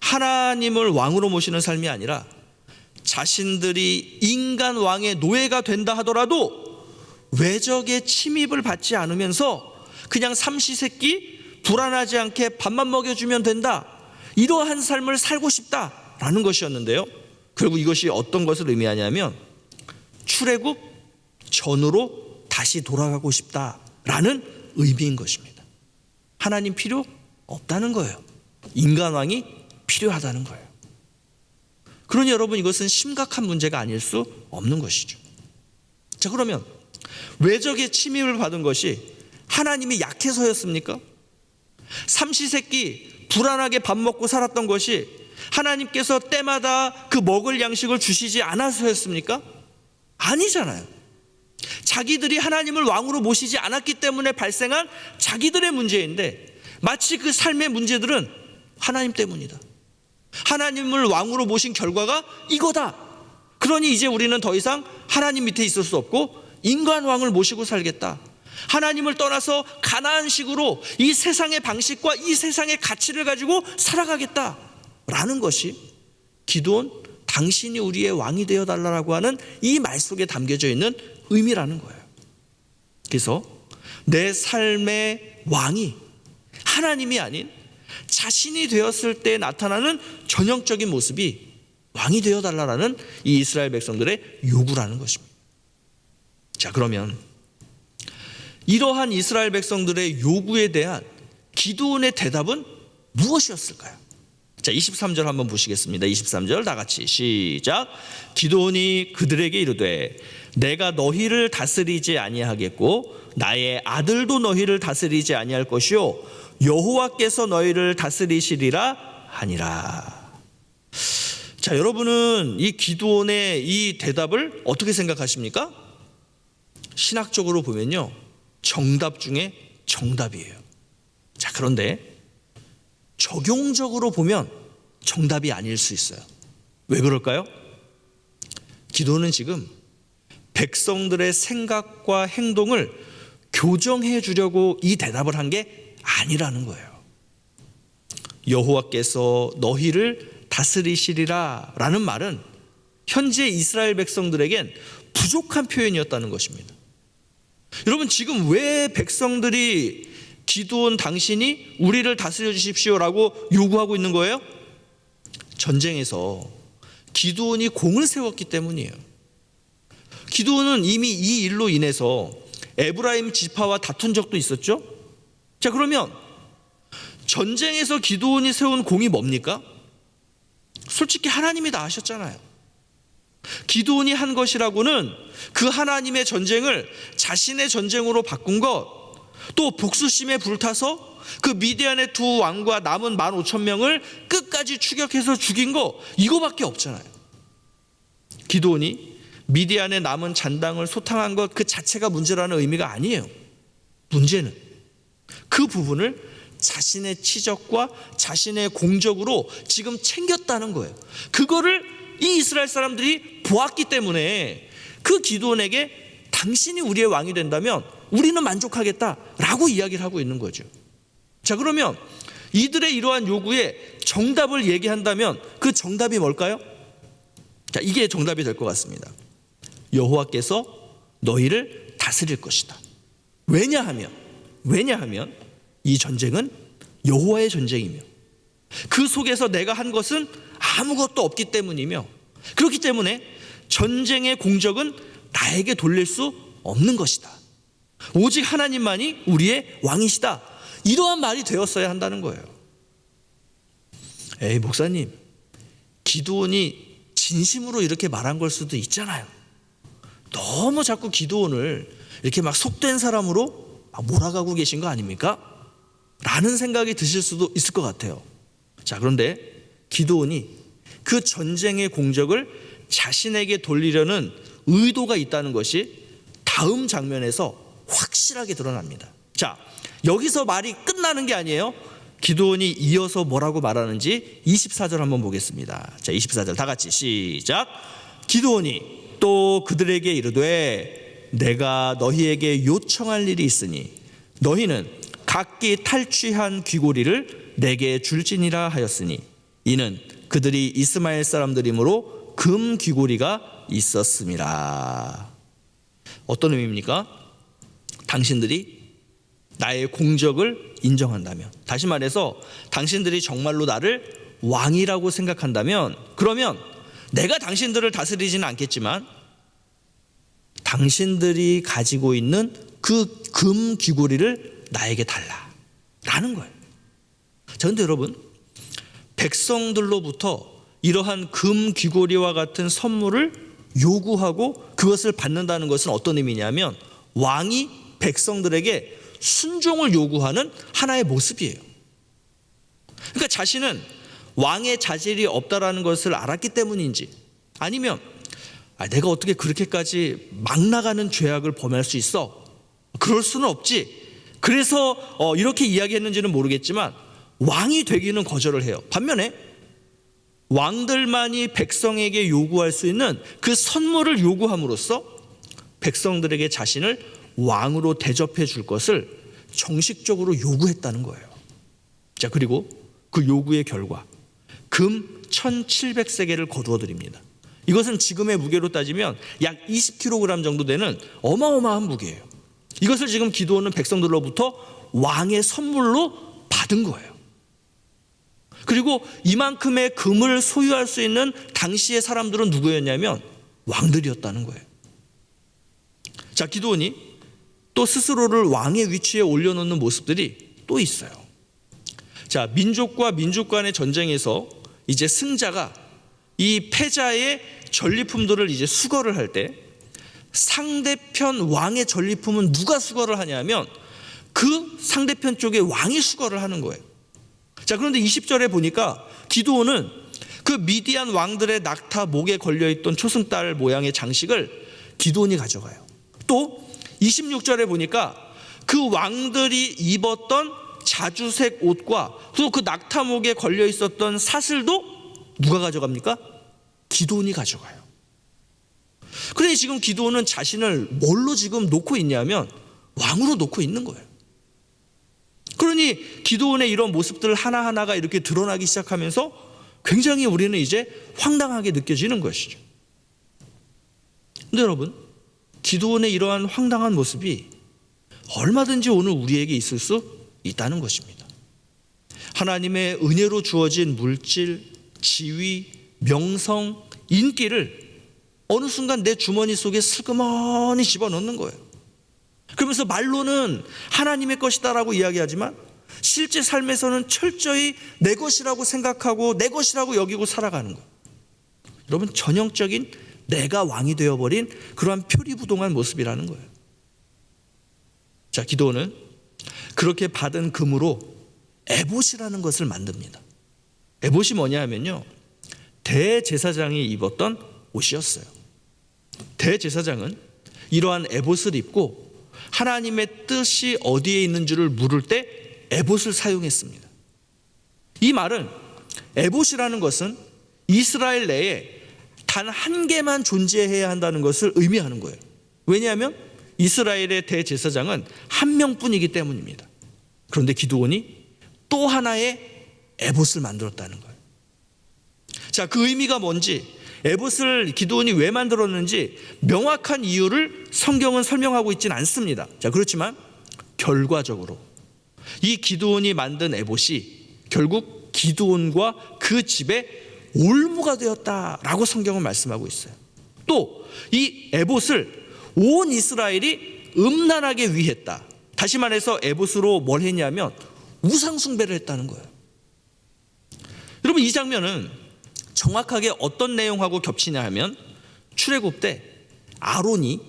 하나님을 왕으로 모시는 삶이 아니라 자신들이 인간 왕의 노예가 된다 하더라도 외적의 침입을 받지 않으면서 그냥 삼시세끼 불안하지 않게 밥만 먹여주면 된다, 이러한 삶을 살고 싶다라는 것이었는데요, 결국 이것이 어떤 것을 의미하냐면 출애굽 전으로 다시 돌아가고 싶다라는 의미인 것입니다. 하나님 필요 없다는 거예요. 인간왕이 필요하다는 거예요. 그러니 여러분, 이것은 심각한 문제가 아닐 수 없는 것이죠. 자, 그러면 외적의 침입을 받은 것이 하나님이 약해서였습니까? 삼시세끼 불안하게 밥 먹고 살았던 것이 하나님께서 때마다 그 먹을 양식을 주시지 않아서였습니까? 아니잖아요. 자기들이 하나님을 왕으로 모시지 않았기 때문에 발생한 자기들의 문제인데, 마치 그 삶의 문제들은 하나님 때문이다, 하나님을 왕으로 모신 결과가 이거다, 그러니 이제 우리는 더 이상 하나님 밑에 있을 수 없고 인간 왕을 모시고 살겠다, 하나님을 떠나서 가나안식으로 이 세상의 방식과 이 세상의 가치를 가지고 살아가겠다라는 것이 기드온, 당신이 우리의 왕이 되어달라고 하는 이 말 속에 담겨져 있는 의미라는 거예요. 그래서 내 삶의 왕이 하나님이 아닌 자신이 되었을 때 나타나는 전형적인 모습이 왕이 되어달라는 이 이스라엘 백성들의 요구라는 것입니다. 자, 그러면 이러한 이스라엘 백성들의 요구에 대한 기드온의 대답은 무엇이었을까요? 자, 23절 한번 보시겠습니다. 23절 다 같이 시작. 기드온이 그들에게 이르되 내가 너희를 다스리지 아니하겠고 나의 아들도 너희를 다스리지 아니할 것이요 여호와께서 너희를 다스리시리라 하니라. 자, 여러분은 이 기드온의 이 대답을 어떻게 생각하십니까? 신학적으로 보면요, 정답 중에 정답이에요. 자, 그런데 적용적으로 보면 정답이 아닐 수 있어요. 왜 그럴까요? 기드온은 지금 백성들의 생각과 행동을 교정해 주려고 이 대답을 한 게 아니라는 거예요. 여호와께서 너희를 다스리시리라 라는 말은 현재 이스라엘 백성들에겐 부족한 표현이었다는 것입니다. 여러분, 지금 왜 백성들이 기드온 당신이 우리를 다스려 주십시오라고 요구하고 있는 거예요? 전쟁에서 기드온이 공을 세웠기 때문이에요. 기드온은 이미 이 일로 인해서 에브라임 지파와 다툰 적도 있었죠. 자, 그러면 전쟁에서 기드온이 세운 공이 뭡니까? 솔직히 하나님이 다 하셨잖아요. 기드온이 한 것이라고는 그 하나님의 전쟁을 자신의 전쟁으로 바꾼 것, 또 복수심에 불타서 그 미디안의 두 왕과 남은 15,000명을 끝까지 추격해서 죽인 거, 이거밖에 없잖아요. 기드온이 미디안의 남은 잔당을 소탕한 것 그 자체가 문제라는 의미가 아니에요. 문제는 그 부분을 자신의 치적과 자신의 공적으로 지금 챙겼다는 거예요. 그거를 이 이스라엘 사람들이 보았기 때문에 그 기드온에게 당신이 우리의 왕이 된다면 우리는 만족하겠다라고 이야기를 하고 있는 거죠. 자, 그러면 이들의 이러한 요구에 정답을 얘기한다면 그 정답이 뭘까요? 자, 이게 정답이 될 것 같습니다. 여호와께서 너희를 다스릴 것이다. 왜냐하면 이 전쟁은 여호와의 전쟁이며 그 속에서 내가 한 것은 아무것도 없기 때문이며, 그렇기 때문에 전쟁의 공적은 나에게 돌릴 수 없는 것이다. 오직 하나님만이 우리의 왕이시다. 이러한 말이 되었어야 한다는 거예요. 에이, 목사님, 기드온이 진심으로 이렇게 말한 걸 수도 있잖아요. 너무 자꾸 기드온을 이렇게 막 속된 사람으로 막 몰아가고 계신 거 아닙니까? 라는 생각이 드실 수도 있을 것 같아요. 자, 그런데 기드온이 그 전쟁의 공적을 자신에게 돌리려는 의도가 있다는 것이 다음 장면에서 확실하게 드러납니다. 자, 여기서 말이 끝나는 게 아니에요. 기드온이 이어서 뭐라고 말하는지 24절 한번 보겠습니다. 자, 24절 다 같이 시작. 기드온이 또 그들에게 이르되 내가 너희에게 요청할 일이 있으니 너희는 각기 탈취한 귀고리를 내게 줄지니라 하였으니 이는 그들이 이스마엘 사람들이므로 금 귀고리가 있었음이라. 어떤 의미입니까? 당신들이 나의 공적을 인정한다면, 다시 말해서 당신들이 정말로 나를 왕이라고 생각한다면, 그러면 내가 당신들을 다스리지는 않겠지만 당신들이 가지고 있는 그 금 귀고리를 나에게 달라라는 거예요. 자, 근데 여러분, 백성들로부터 이러한 금 귀고리와 같은 선물을 요구하고 그것을 받는다는 것은 어떤 의미냐면 왕이 백성들에게 순종을 요구하는 하나의 모습이에요. 그러니까 자신은 왕의 자질이 없다라는 것을 알았기 때문인지, 아니면 내가 어떻게 그렇게까지 막 나가는 죄악을 범할 수 있어? 그럴 수는 없지. 그래서 이렇게 이야기했는지는 모르겠지만 왕이 되기는 거절을 해요. 반면에 왕들만이 백성에게 요구할 수 있는 그 선물을 요구함으로써 백성들에게 자신을 왕으로 대접해 줄 것을 정식적으로 요구했다는 거예요. 자, 그리고 그 요구의 결과 금 1700세겔을 거두어 드립니다. 이것은 지금의 무게로 따지면 약 20kg 정도 되는 어마어마한 무게예요. 이것을 지금 기드온은 백성들로부터 왕의 선물로 받은 거예요. 그리고 이만큼의 금을 소유할 수 있는 당시의 사람들은 누구였냐면 왕들이었다는 거예요. 자, 기드온이 또 스스로를 왕의 위치에 올려놓는 모습들이 또 있어요. 자, 민족과 민족 간의 전쟁에서 이제 승자가 이 패자의 전리품들을 이제 수거를 할 때 상대편 왕의 전리품은 누가 수거를 하냐면 그 상대편 쪽의 왕이 수거를 하는 거예요. 자, 그런데 20절에 보니까 기드온은 그 미디안 왕들의 낙타 목에 걸려있던 초승달 모양의 장식을 기드온이 가져가요. 또 26절에 보니까 그 왕들이 입었던 자주색 옷과 또 그 낙타 목에 걸려있었던 사슬도 누가 가져갑니까? 기드온이 가져가요. 그러니 지금 기드온은 자신을 뭘로 지금 놓고 있냐면 왕으로 놓고 있는 거예요. 그러니 기드온의 이런 모습들 하나하나가 이렇게 드러나기 시작하면서 굉장히 우리는 이제 황당하게 느껴지는 것이죠. 근데 여러분, 기드온의 이러한 황당한 모습이 얼마든지 오늘 우리에게 있을 수 있다는 것입니다. 하나님의 은혜로 주어진 물질, 지위, 명성, 인기를 어느 순간 내 주머니 속에 슬그머니 집어넣는 거예요. 그러면서 말로는 하나님의 것이다라고 이야기하지만 실제 삶에서는 철저히 내 것이라고 생각하고 내 것이라고 여기고 살아가는 거예요. 여러분, 전형적인 내가 왕이 되어버린 그러한 표리부동한 모습이라는 거예요. 자, 기드온은 그렇게 받은 금으로 에봇이라는 것을 만듭니다. 에봇이 뭐냐 하면요, 대제사장이 입었던 옷이었어요. 대제사장은 이러한 에봇을 입고 하나님의 뜻이 어디에 있는 줄을 물을 때 에봇을 사용했습니다. 이 말은 에봇이라는 것은 이스라엘 내에 단 한 개만 존재해야 한다는 것을 의미하는 거예요. 왜냐하면 이스라엘의 대제사장은 한 명뿐이기 때문입니다. 그런데 기드온이 또 하나의 에봇을 만들었다는 거예요. 자, 그 의미가 뭔지, 에봇을 기드온이 왜 만들었는지 명확한 이유를 성경은 설명하고 있지는 않습니다. 자, 그렇지만 결과적으로 이 기드온이 만든 에봇이 결국 기드온과 그 집의 올무가 되었다라고 성경은 말씀하고 있어요. 또 이 에봇을 온 이스라엘이 음란하게 위했다. 다시 말해서 에봇으로 뭘 했냐면 우상 숭배를 했다는 거예요. 여러분, 이 장면은 정확하게 어떤 내용하고 겹치냐 하면 출애굽 때 아론이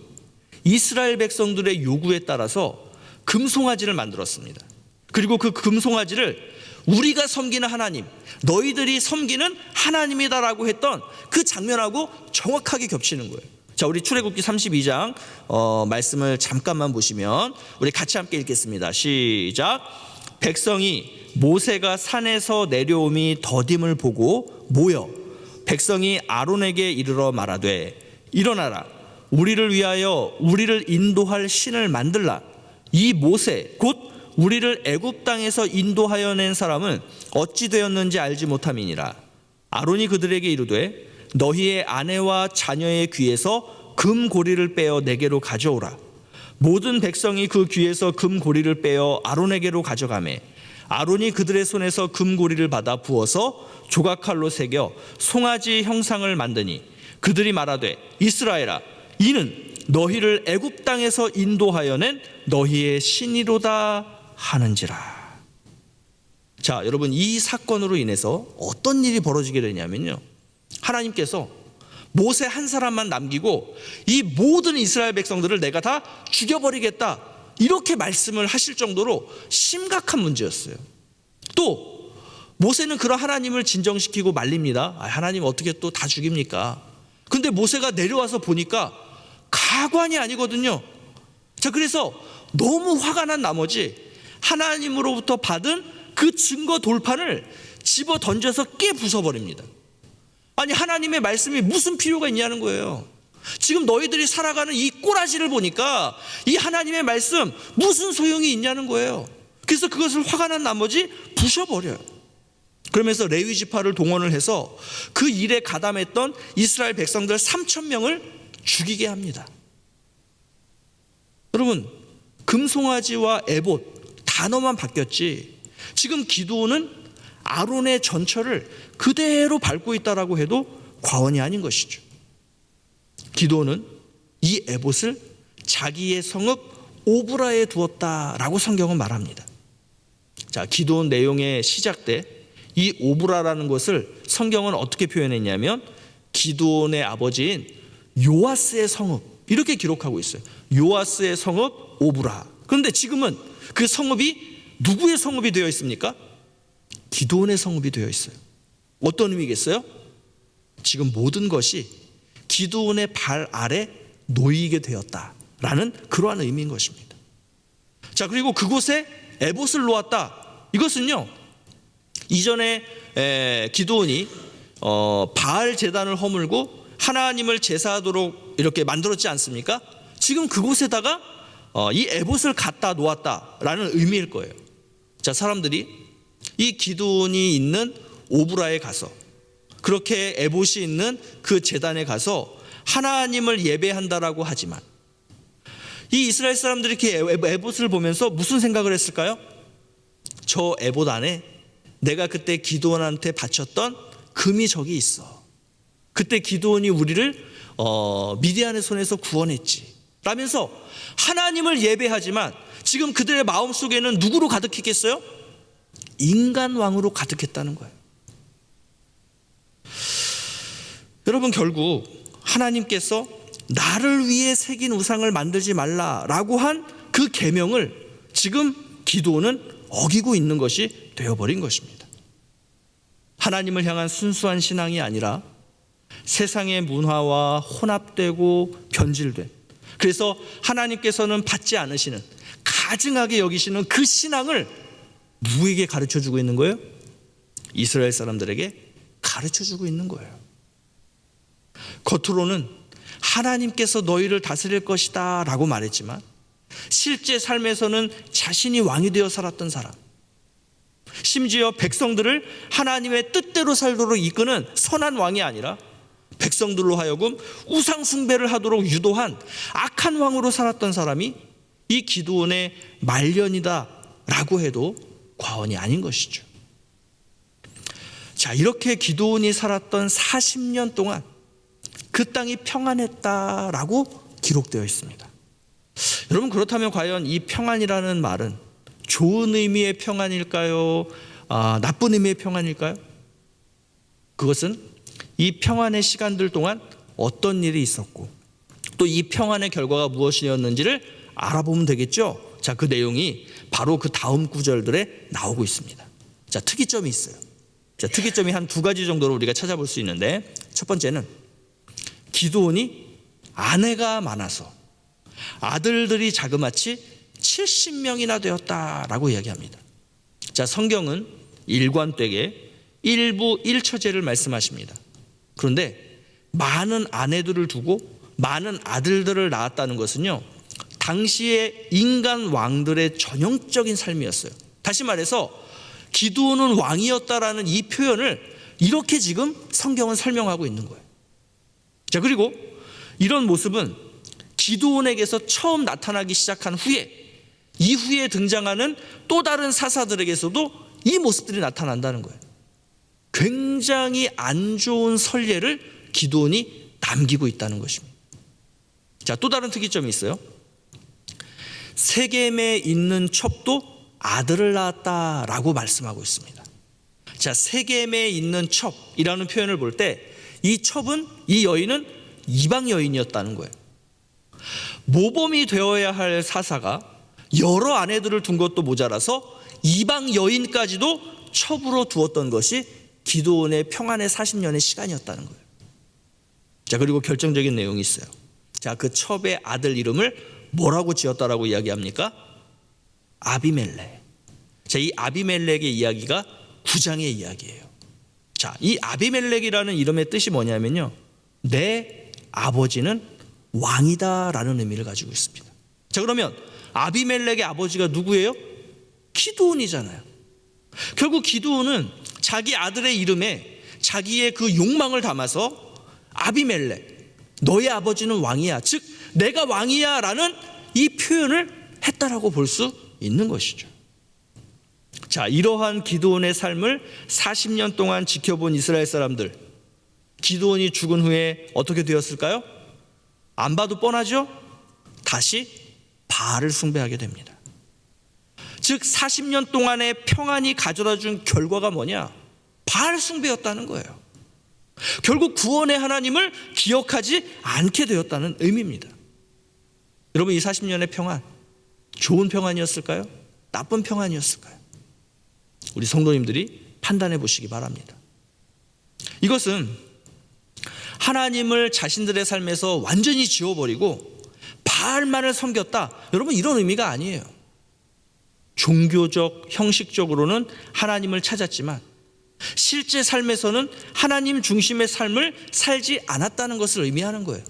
이스라엘 백성들의 요구에 따라서 금송아지를 만들었습니다. 그리고 그 금송아지를 우리가 섬기는 하나님, 너희들이 섬기는 하나님이다라고 했던 그 장면하고 정확하게 겹치는 거예요. 자, 우리 출애굽기 32장 말씀을 잠깐만 보시면 우리 같이 함께 읽겠습니다. 시작. 백성이 모세가 산에서 내려옴이 더딤을 보고 모여 백성이 아론에게 이르러 말하되 일어나라, 우리를 위하여 우리를 인도할 신을 만들라. 이 모세 곧 우리를 애굽 땅에서 인도하여 낸 사람은 어찌 되었는지 알지 못함이니라. 아론이 그들에게 이르되 너희의 아내와 자녀의 귀에서 금고리를 빼어 내게로 가져오라. 모든 백성이 그 귀에서 금고리를 빼어 아론에게로 가져가매 아론이 그들의 손에서 금고리를 받아 부어서 조각칼로 새겨 송아지 형상을 만드니 그들이 말하되 이스라엘아, 이는 너희를 애굽 땅에서 인도하여 낸 너희의 신이로다 하는지라. 자, 여러분, 이 사건으로 인해서 어떤 일이 벌어지게 되냐면요, 하나님께서 모세 한 사람만 남기고 이 모든 이스라엘 백성들을 내가 다 죽여버리겠다, 이렇게 말씀을 하실 정도로 심각한 문제였어요. 또 모세는 그런 하나님을 진정시키고 말립니다. 하나님 어떻게 또 다 죽입니까? 근데 모세가 내려와서 보니까 가관이 아니거든요. 자, 그래서 너무 화가 난 나머지 하나님으로부터 받은 그 증거 돌판을 집어 던져서 깨 부숴버립니다. 아니, 하나님의 말씀이 무슨 필요가 있냐는 거예요. 지금 너희들이 살아가는 이 꼬라지를 보니까 이 하나님의 말씀 무슨 소용이 있냐는 거예요. 그래서 그것을 화가 난 나머지 부셔버려요. 그러면서 레위 지파를 동원을 해서 그 일에 가담했던 이스라엘 백성들 3,000명을 죽이게 합니다. 여러분, 금송아지와 에봇 단어만 바뀌었지 지금 기드온은 아론의 전처를 그대로 밟고 있다라고 해도 과언이 아닌 것이죠. 기드온은 이 에봇을 자기의 성읍 오브라에 두었다라고 성경은 말합니다. 자, 기드온 내용의 시작 때 이 오브라라는 것을 성경은 어떻게 표현했냐면 기드온의 아버지인 요아스의 성읍, 이렇게 기록하고 있어요. 요아스의 성읍 오브라. 그런데 지금은 그 성읍이 누구의 성읍이 되어 있습니까? 기드온의 성읍이 되어 있어요. 어떤 의미겠어요? 지금 모든 것이 기드온의 발 아래 놓이게 되었다라는 그러한 의미인 것입니다. 자, 그리고 그곳에 에봇을 놓았다. 이것은요, 이전에 기드온이 바알 제단을 허물고 하나님을 제사하도록 이렇게 만들었지 않습니까? 지금 그곳에다가 이 에봇을 갖다 놓았다라는 의미일 거예요. 자, 사람들이 이 기드온이 있는 오브라에 가서 그렇게 에봇이 있는 그 제단에 가서 하나님을 예배한다라고 하지만 이 이스라엘 사람들이 이렇게 에봇을 보면서 무슨 생각을 했을까요? 저 에봇 안에 내가 그때 기드온한테 바쳤던 금이 저기 있어. 그때 기드온이 우리를 미디안의 손에서 구원했지 라면서 하나님을 예배하지만 지금 그들의 마음속에는 누구로 가득했겠어요? 인간 왕으로 가득했다는 거예요. 여러분, 결국 하나님께서 나를 위해 새긴 우상을 만들지 말라라고 한 그 계명을 지금 기드온은 어기고 있는 것이 되어버린 것입니다. 하나님을 향한 순수한 신앙이 아니라 세상의 문화와 혼합되고 변질된, 그래서 하나님께서는 받지 않으시는, 가증하게 여기시는 그 신앙을 누구에게 가르쳐주고 있는 거예요? 이스라엘 사람들에게 가르쳐주고 있는 거예요. 겉으로는 하나님께서 너희를 다스릴 것이다 라고 말했지만 실제 삶에서는 자신이 왕이 되어 살았던 사람, 심지어 백성들을 하나님의 뜻대로 살도록 이끄는 선한 왕이 아니라 백성들로 하여금 우상 숭배를 하도록 유도한 악한 왕으로 살았던 사람이 이 기드온의 말년이다 라고 해도 과언이 아닌 것이죠. 자, 이렇게 기드온이 살았던 40년 동안 그 땅이 평안했다라고 기록되어 있습니다. 여러분, 그렇다면 과연 이 평안이라는 말은 좋은 의미의 평안일까요? 나쁜 의미의 평안일까요? 그것은 이 평안의 시간들 동안 어떤 일이 있었고 또 이 평안의 결과가 무엇이었는지를 알아보면 되겠죠. 자, 그 내용이 바로 그 다음 구절들에 나오고 있습니다. 자, 특이점이 있어요. 자, 특이점이 한 두 가지 정도로 우리가 찾아볼 수 있는데, 첫 번째는 기드온이 아내가 많아서 아들들이 자그마치 70명이나 되었다라고 이야기합니다. 자, 성경은 일관되게 일부 일처제를 말씀하십니다. 그런데 많은 아내들을 두고 많은 아들들을 낳았다는 것은요, 당시의 인간 왕들의 전형적인 삶이었어요. 다시 말해서 기드온은 왕이었다라는 이 표현을 이렇게 지금 성경은 설명하고 있는 거예요. 자, 그리고 이런 모습은 기드온에게서 처음 나타나기 시작한 후에 이후에 등장하는 또 다른 사사들에게서도 이 모습들이 나타난다는 거예요. 굉장히 안 좋은 선례를 기드온이 남기고 있다는 것입니다. 자, 또 다른 특이점이 있어요. 세겜에 있는 첩도 아들을 낳았다라고 말씀하고 있습니다. 자, 세겜에 있는 첩이라는 표현을 볼 때 이 첩은, 이 여인은 이방 여인이었다는 거예요. 모범이 되어야 할 사사가 여러 아내들을 둔 것도 모자라서 이방 여인까지도 첩으로 두었던 것이 기드온의 평안의 40년의 시간이었다는 거예요. 자, 그리고 결정적인 내용이 있어요. 자, 그 첩의 아들 이름을 뭐라고 지었다라고 이야기합니까? 아비멜렉. 자, 이 아비멜렉의 이야기가 9장의 이야기예요. 자, 이 아비멜렉이라는 이름의 뜻이 뭐냐면요, 내 아버지는 왕이다라는 의미를 가지고 있습니다. 자, 그러면 아비멜렉의 아버지가 누구예요? 기드온이잖아요. 결국 기드온은 자기 아들의 이름에 자기의 그 욕망을 담아서 아비멜렉, 너의 아버지는 왕이야, 즉 내가 왕이야 라는 이 표현을 했다라고 볼 수 있는 것이죠. 자, 이러한 기드온의 삶을 40년 동안 지켜본 이스라엘 사람들, 기드온이 죽은 후에 어떻게 되었을까요? 안 봐도 뻔하죠? 다시 바알을 숭배하게 됩니다. 즉 40년 동안의 평안이 가져다 준 결과가 뭐냐? 바알 숭배였다는 거예요. 결국 구원의 하나님을 기억하지 않게 되었다는 의미입니다. 여러분, 이 40년의 평안, 좋은 평안이었을까요? 나쁜 평안이었을까요? 우리 성도님들이 판단해 보시기 바랍니다. 이것은 하나님을 자신들의 삶에서 완전히 지워버리고 바알만을 섬겼다, 여러분, 이런 의미가 아니에요. 종교적, 형식적으로는 하나님을 찾았지만 실제 삶에서는 하나님 중심의 삶을 살지 않았다는 것을 의미하는 거예요.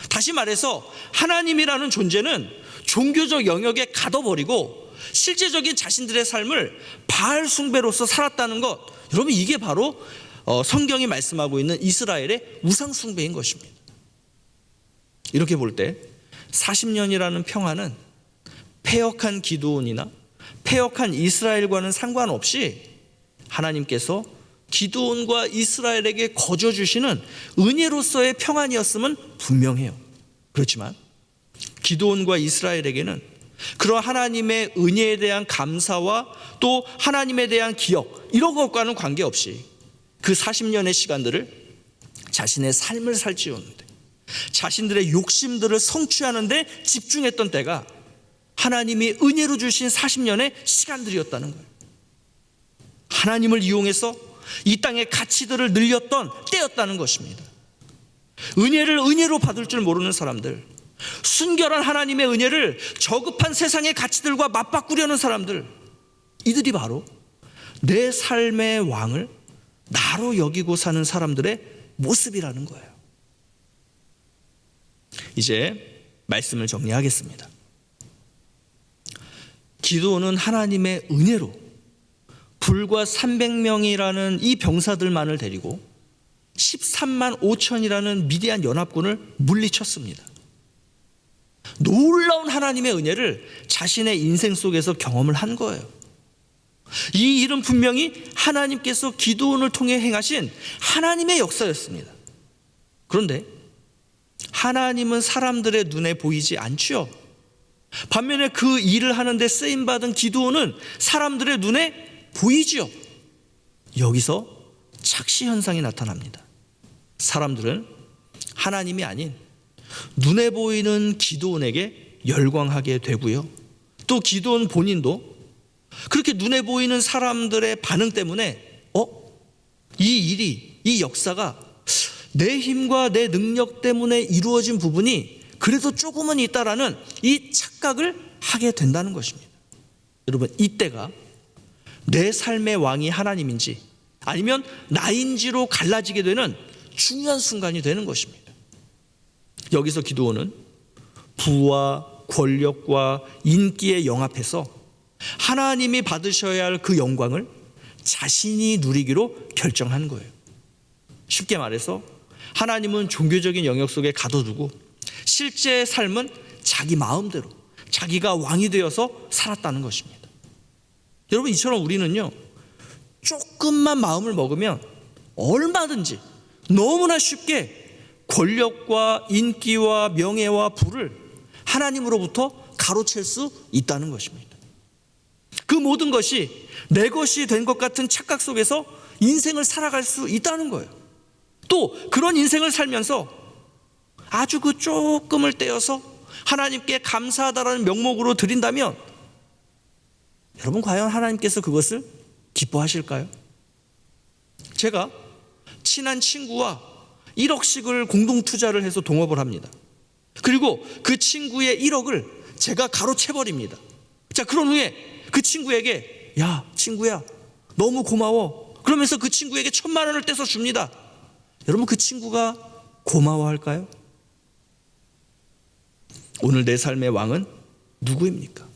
다시 말해서 하나님이라는 존재는 종교적 영역에 가둬버리고 실제적인 자신들의 삶을 바알 숭배로서 살았다는 것, 여러분, 이게 바로 성경이 말씀하고 있는 이스라엘의 우상 숭배인 것입니다. 이렇게 볼 때 40년이라는 평안은 패역한 기드온이나 패역한 이스라엘과는 상관없이 하나님께서 기드온과 이스라엘에게 거저 주시는 은혜로서의 평안이었음은 분명해요. 그렇지만 기드온과 이스라엘에게는 그런 하나님의 은혜에 대한 감사와 또 하나님에 대한 기억, 이런 것과는 관계없이 그 40년의 시간들을 자신의 삶을 살지었는데, 자신들의 욕심들을 성취하는 데 집중했던 때가 하나님이 은혜로 주신 40년의 시간들이었다는 거예요. 하나님을 이용해서 이 땅의 가치들을 늘렸던 때였다는 것입니다. 은혜를 은혜로 받을 줄 모르는 사람들, 순결한 하나님의 은혜를 저급한 세상의 가치들과 맞바꾸려는 사람들, 이들이 바로 내 삶의 왕을 나로 여기고 사는 사람들의 모습이라는 거예요. 이제 말씀을 정리하겠습니다. 기드온은 하나님의 은혜로 불과 300명이라는 이 병사들만을 데리고 13만 5천이라는 미디안 연합군을 물리쳤습니다. 놀라운 하나님의 은혜를 자신의 인생 속에서 경험을 한 거예요. 이 일은 분명히 하나님께서 기드온을 통해 행하신 하나님의 역사였습니다. 그런데 하나님은 사람들의 눈에 보이지 않죠. 반면에 그 일을 하는데 쓰임받은 기드온은 사람들의 눈에 보이지요. 여기서 착시 현상이 나타납니다. 사람들은 하나님이 아닌 눈에 보이는 기드온에게 열광하게 되고요, 또 기드온 본인도 그렇게 눈에 보이는 사람들의 반응 때문에 이 일이, 이 역사가 내 힘과 내 능력 때문에 이루어진 부분이 그래도 조금은 있다라는 이 착각을 하게 된다는 것입니다. 여러분, 이때가 내 삶의 왕이 하나님인지 아니면 나인지로 갈라지게 되는 중요한 순간이 되는 것입니다. 여기서 기드온은 부와 권력과 인기의 영합해서 하나님이 받으셔야 할 그 영광을 자신이 누리기로 결정한 거예요. 쉽게 말해서 하나님은 종교적인 영역 속에 가둬두고 실제 삶은 자기 마음대로 자기가 왕이 되어서 살았다는 것입니다. 여러분, 이처럼 우리는요, 조금만 마음을 먹으면 얼마든지 너무나 쉽게 권력과 인기와 명예와 부를 하나님으로부터 가로챌 수 있다는 것입니다. 그 모든 것이 내 것이 된 것 같은 착각 속에서 인생을 살아갈 수 있다는 거예요. 또 그런 인생을 살면서 아주 그 조금을 떼어서 하나님께 감사하다라는 명목으로 드린다면 여러분, 과연 하나님께서 그것을 기뻐하실까요? 제가 친한 친구와 1억씩을 공동 투자를 해서 동업을 합니다. 그리고 그 친구의 1억을 제가 가로채버립니다. 자, 그런 후에 그 친구에게, 야, 친구야, 너무 고마워. 그러면서 그 친구에게 1,000만 원을 떼서 줍니다. 여러분, 그 친구가 고마워할까요? 오늘 내 삶의 왕은 누구입니까?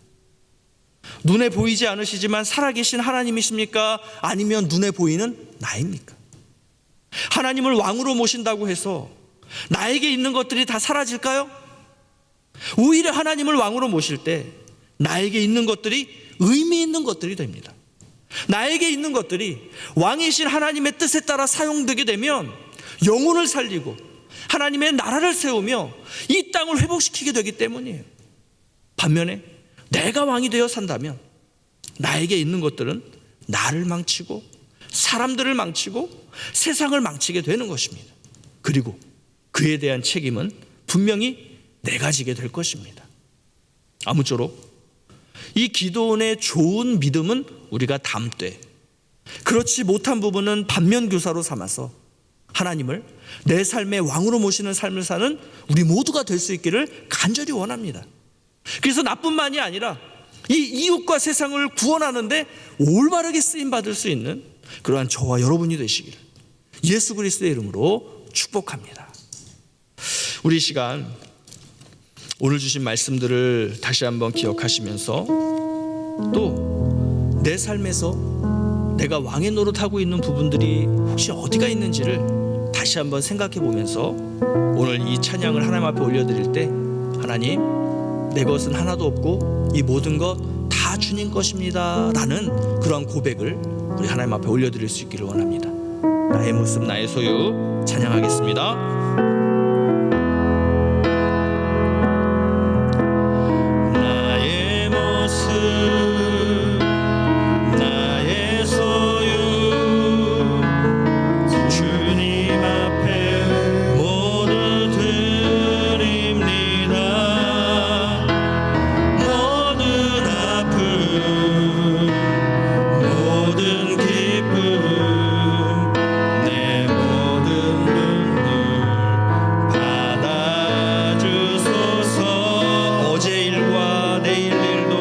눈에 보이지 않으시지만 살아계신 하나님이십니까? 아니면 눈에 보이는 나입니까? 하나님을 왕으로 모신다고 해서 나에게 있는 것들이 다 사라질까요? 오히려 하나님을 왕으로 모실 때 나에게 있는 것들이 의미 있는 것들이 됩니다. 나에게 있는 것들이 왕이신 하나님의 뜻에 따라 사용되게 되면 영혼을 살리고 하나님의 나라를 세우며 이 땅을 회복시키게 되기 때문이에요. 반면에 내가 왕이 되어 산다면 나에게 있는 것들은 나를 망치고 사람들을 망치고 세상을 망치게 되는 것입니다. 그리고 그에 대한 책임은 분명히 내가 지게 될 것입니다. 아무쪼록 이 기도원의 좋은 믿음은 우리가 담되 그렇지 못한 부분은 반면교사로 삼아서 하나님을 내 삶의 왕으로 모시는 삶을 사는 우리 모두가 될 수 있기를 간절히 원합니다. 그래서 나뿐만이 아니라 이 이웃과 세상을 구원하는데 올바르게 쓰임받을 수 있는 그러한 저와 여러분이 되시기를 예수 그리스도의 이름으로 축복합니다. 우리 시간 오늘 주신 말씀들을 다시 한번 기억하시면서 또 내 삶에서 내가 왕의 노릇하고 있는 부분들이 혹시 어디가 있는지를 다시 한번 생각해 보면서 오늘 이 찬양을 하나님 앞에 올려드릴 때 하나님, 내 것은 하나도 없고 이 모든 것 다 주님 것입니다 라는 그런 고백을 우리 하나님 앞에 올려드릴 수 있기를 원합니다. 나의 모습 나의 소유 찬양하겠습니다. 나의 모습 나의 소유 주님 앞에 모두 드립니다. 모든 아픔 모든 기쁨 내 모든 눈물 받아주소서. 어제 일과 내일 일도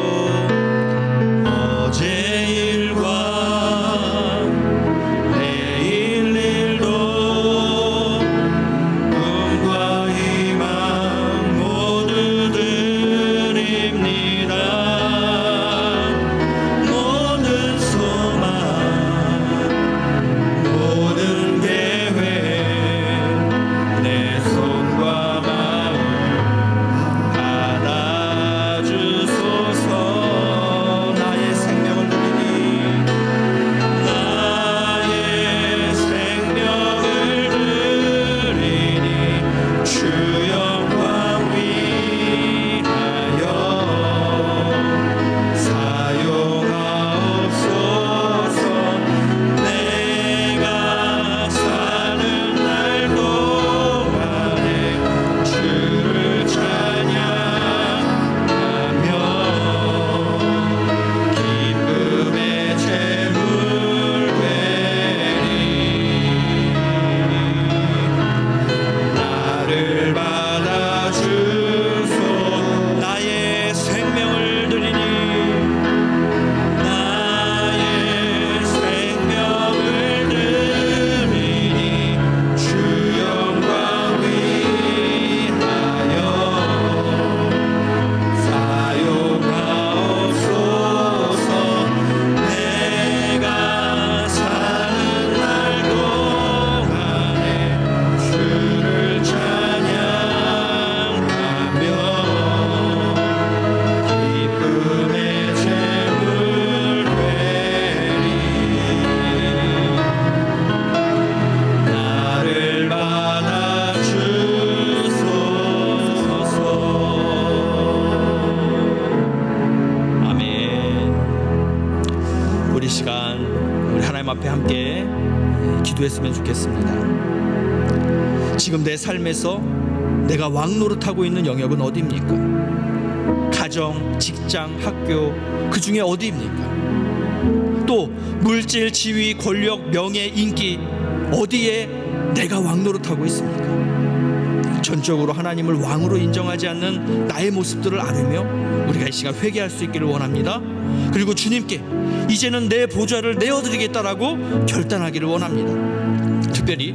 기도했으면 좋겠습니다. 지금 내 삶에서 내가 왕노릇하고 있는 영역은 어디입니까? 가정, 직장, 학교, 그 중에 어디입니까? 또 물질, 지위, 권력, 명예, 인기, 어디에 내가 왕노릇하고 있습니까? 전적으로 하나님을 왕으로 인정하지 않는 나의 모습들을 아뢰며 우리가 이 시간 회개할 수 있기를 원합니다. 그리고 주님께 이제는 내 보좌를 내어드리겠다라고 결단하기를 원합니다. 특별히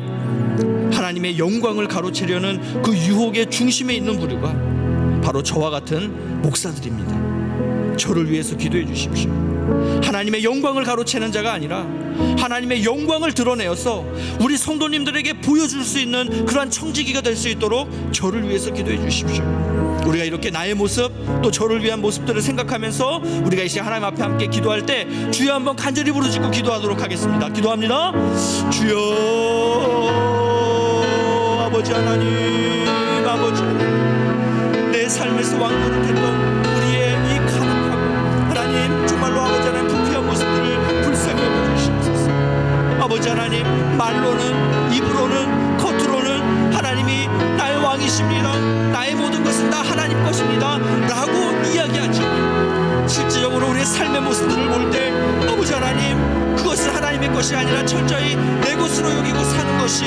하나님의 영광을 가로채려는 그 유혹의 중심에 있는 부류가 바로 저와 같은 목사들입니다. 저를 위해서 기도해 주십시오. 하나님의 영광을 가로채는 자가 아니라 하나님의 영광을 드러내어서 우리 성도님들에게 보여줄 수 있는 그러한 청지기가 될 수 있도록 저를 위해서 기도해 주십시오. 우리가 이렇게 나의 모습 또 저를 위한 모습들을 생각하면서 우리가 이 시간 하나님 앞에 함께 기도할 때 주여 한번 간절히 부르짖고 기도하도록 하겠습니다. 기도합니다. 주여, 아버지 하나님, 아버지 하나님, 내 삶에서 왕노릇했던 우리의 이 가혹하고 하나님 정말로 아버지 하나님 부패한 모습들을 불쌍히 여겨주시옵소서. 아버지 하나님, 말로는, 입으로는, 겉으로는 하나님이 나의 왕이십니다, 나의 모든 것은 다 하나님 것입니다 라고 이야기하지만 실질적으로 우리의 삶의 모습들을 볼 때 아버지 하나님, 그것은 하나님의 것이 아니라 철저히 내 것으로 여기고 사는 것이,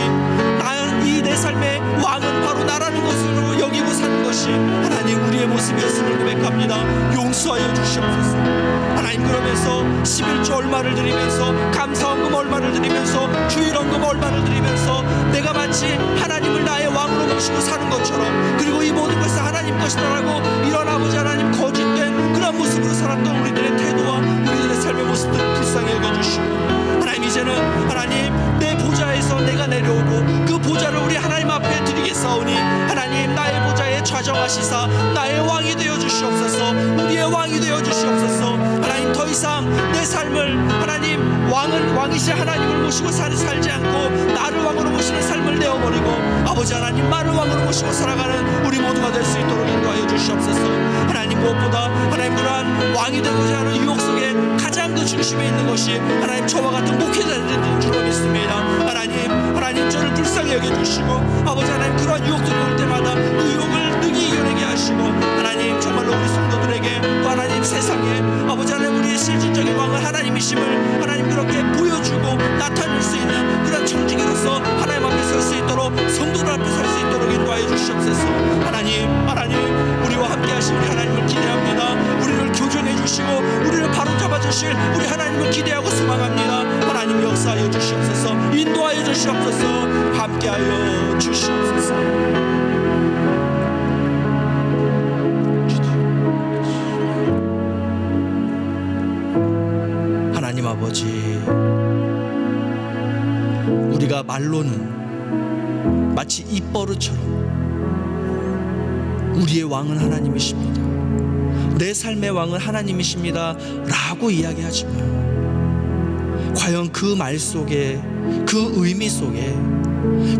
이 내 삶의 왕은 바로 나라는 것으로 여기고 사는 것이 하나님 우리의 모습이었음을 고백합니다. 용서하여 주시옵소서. 하나님, 그러면서 11조 얼마를 드리면서, 감사헌금 얼마를 드리면서, 주일헌금 얼마를 드리면서 내가 마치 하나님을 나의 왕으로 모시고 사는 것처럼, 그리고 이 모든 것은 하나님 것이다라고 이런 아버지 하나님 거짓된 그런 모습으로 살았던 우리들의 태도와 우리들의 삶의 모습들을 불쌍히 여겨주시고, 하나님 이제는 하나님 내 보좌에서 내가 내려오고 그 보좌를 우리 하나님 앞에 드리겠사오니 하나님 나의 보좌에 좌정하시사 나의 왕이 되어 주시옵소서. 우리의 왕이 되어 주시옵소서. 하나님, 더 이상 내 삶을 하나님 왕이신 하나님을 모시고 살지 않고 나를 왕으로 모시는 삶을 내어버리고 아버지 하나님 나를 왕으로 모시고 살아가는 우리 모두가 될 수 있도록 인도하여 주시옵소서. 하나님, 무엇보다 하나님 그러한 왕이 되고자 하는 유혹 속에 가장 그 중심에 있는 것이 하나님 저와 같은 목회자들인 줄로 믿습니다. 하나님 저를 불쌍히 여겨주시고 아버지 하나님 그러한 유혹들이 올 때마다 그 유혹을 능히 이겨내게 하시고 하나님 정말로 우리 성도들에게 또 하나님 세상에 아버지 하나님 우리의 실질적인 왕은 하나님이심을 하나님 그렇게 보여주고 나타낼 수 있는 그런 청지기로서 하나님 앞에 설 수 있도록, 성도들 앞에 설 수 있도록 인도하여 주시옵소서. 하나님 우리와 함께 하신 우리 하나님을 기대합니다. 우리를 교정해 주시고 우리를 바로잡아 주실 우리 하나님을 기대하고 소망합니다. 하나님 역사하여 주시옵소서. 인도하여 주시옵소서. 함께하여 주시옵소서. 하나님 아버지, 우리가 말로는 마치 입버릇처럼 우리의 왕은 하나님이십니다, 내 삶의 왕은 하나님이십니다 라고 이야기하지만 과연 그 말 속에, 그 의미 속에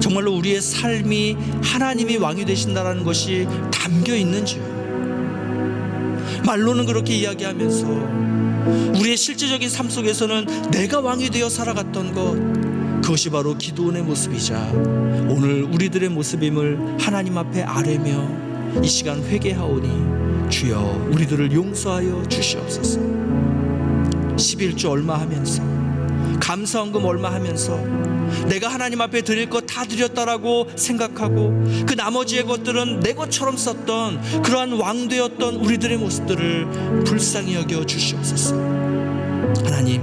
정말로 우리의 삶이 하나님이 왕이 되신다는 것이 담겨 있는지요? 말로는 그렇게 이야기하면서 우리의 실제적인 삶 속에서는 내가 왕이 되어 살아갔던 것, 그것이 바로 기도원의 모습이자 오늘 우리들의 모습임을 하나님 앞에 아뢰며 이 시간 회개하오니 주여 우리들을 용서하여 주시옵소서. 11조 얼마 하면서, 감사헌금 얼마 하면서 내가 하나님 앞에 드릴 것 다 드렸다라고 생각하고 그 나머지의 것들은 내 것처럼 썼던 그러한 왕 되었던 우리들의 모습들을 불쌍히 여겨 주시옵소서. 하나님,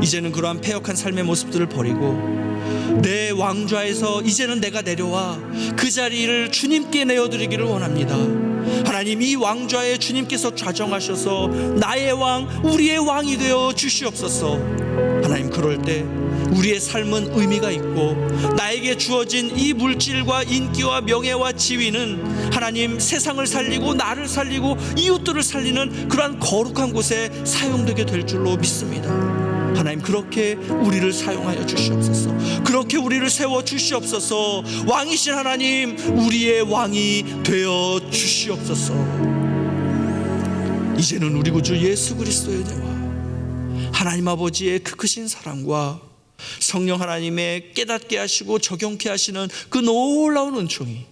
이제는 그러한 패역한 삶의 모습들을 버리고 내 왕좌에서 이제는 내가 내려와 그 자리를 주님께 내어드리기를 원합니다. 하나님, 이 왕좌에 주님께서 좌정하셔서 나의 왕, 우리의 왕이 되어 주시옵소서. 하나님, 그럴 때 우리의 삶은 의미가 있고 나에게 주어진 이 물질과 인기와 명예와 지위는 하나님 세상을 살리고 나를 살리고 이웃들을 살리는 그러한 거룩한 곳에 사용되게 될 줄로 믿습니다. 하나님, 그렇게 우리를 사용하여 주시옵소서. 그렇게 우리를 세워 주시옵소서. 왕이신 하나님, 우리의 왕이 되어 주시옵소서. 이제는 우리 구주 예수 그리스도의 은혜와 하나님 아버지의 그 크신 사랑과 성령 하나님의 깨닫게 하시고 적용케 하시는 그 놀라운 은총이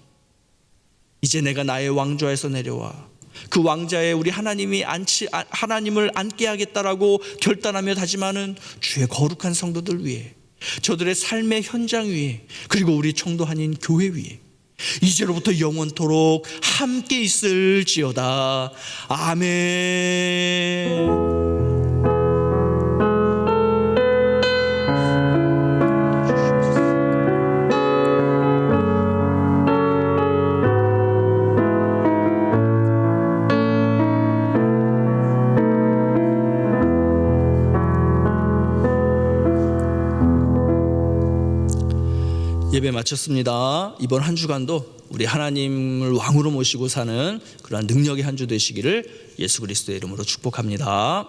이제 내가 나의 왕좌에서 내려와 그 왕좌에 우리 하나님을 앉게 하겠다라고 결단하며 다짐하는 주의 거룩한 성도들 위해, 저들의 삶의 현장 위에, 그리고 우리 청도 한인 교회 위에 이제로부터 영원토록 함께 있을지어다. 아멘. 예배 마쳤습니다. 이번 한 주간도 우리 하나님을 왕으로 모시고 사는 그러한 능력의 한 주 되시기를 예수 그리스도의 이름으로 축복합니다.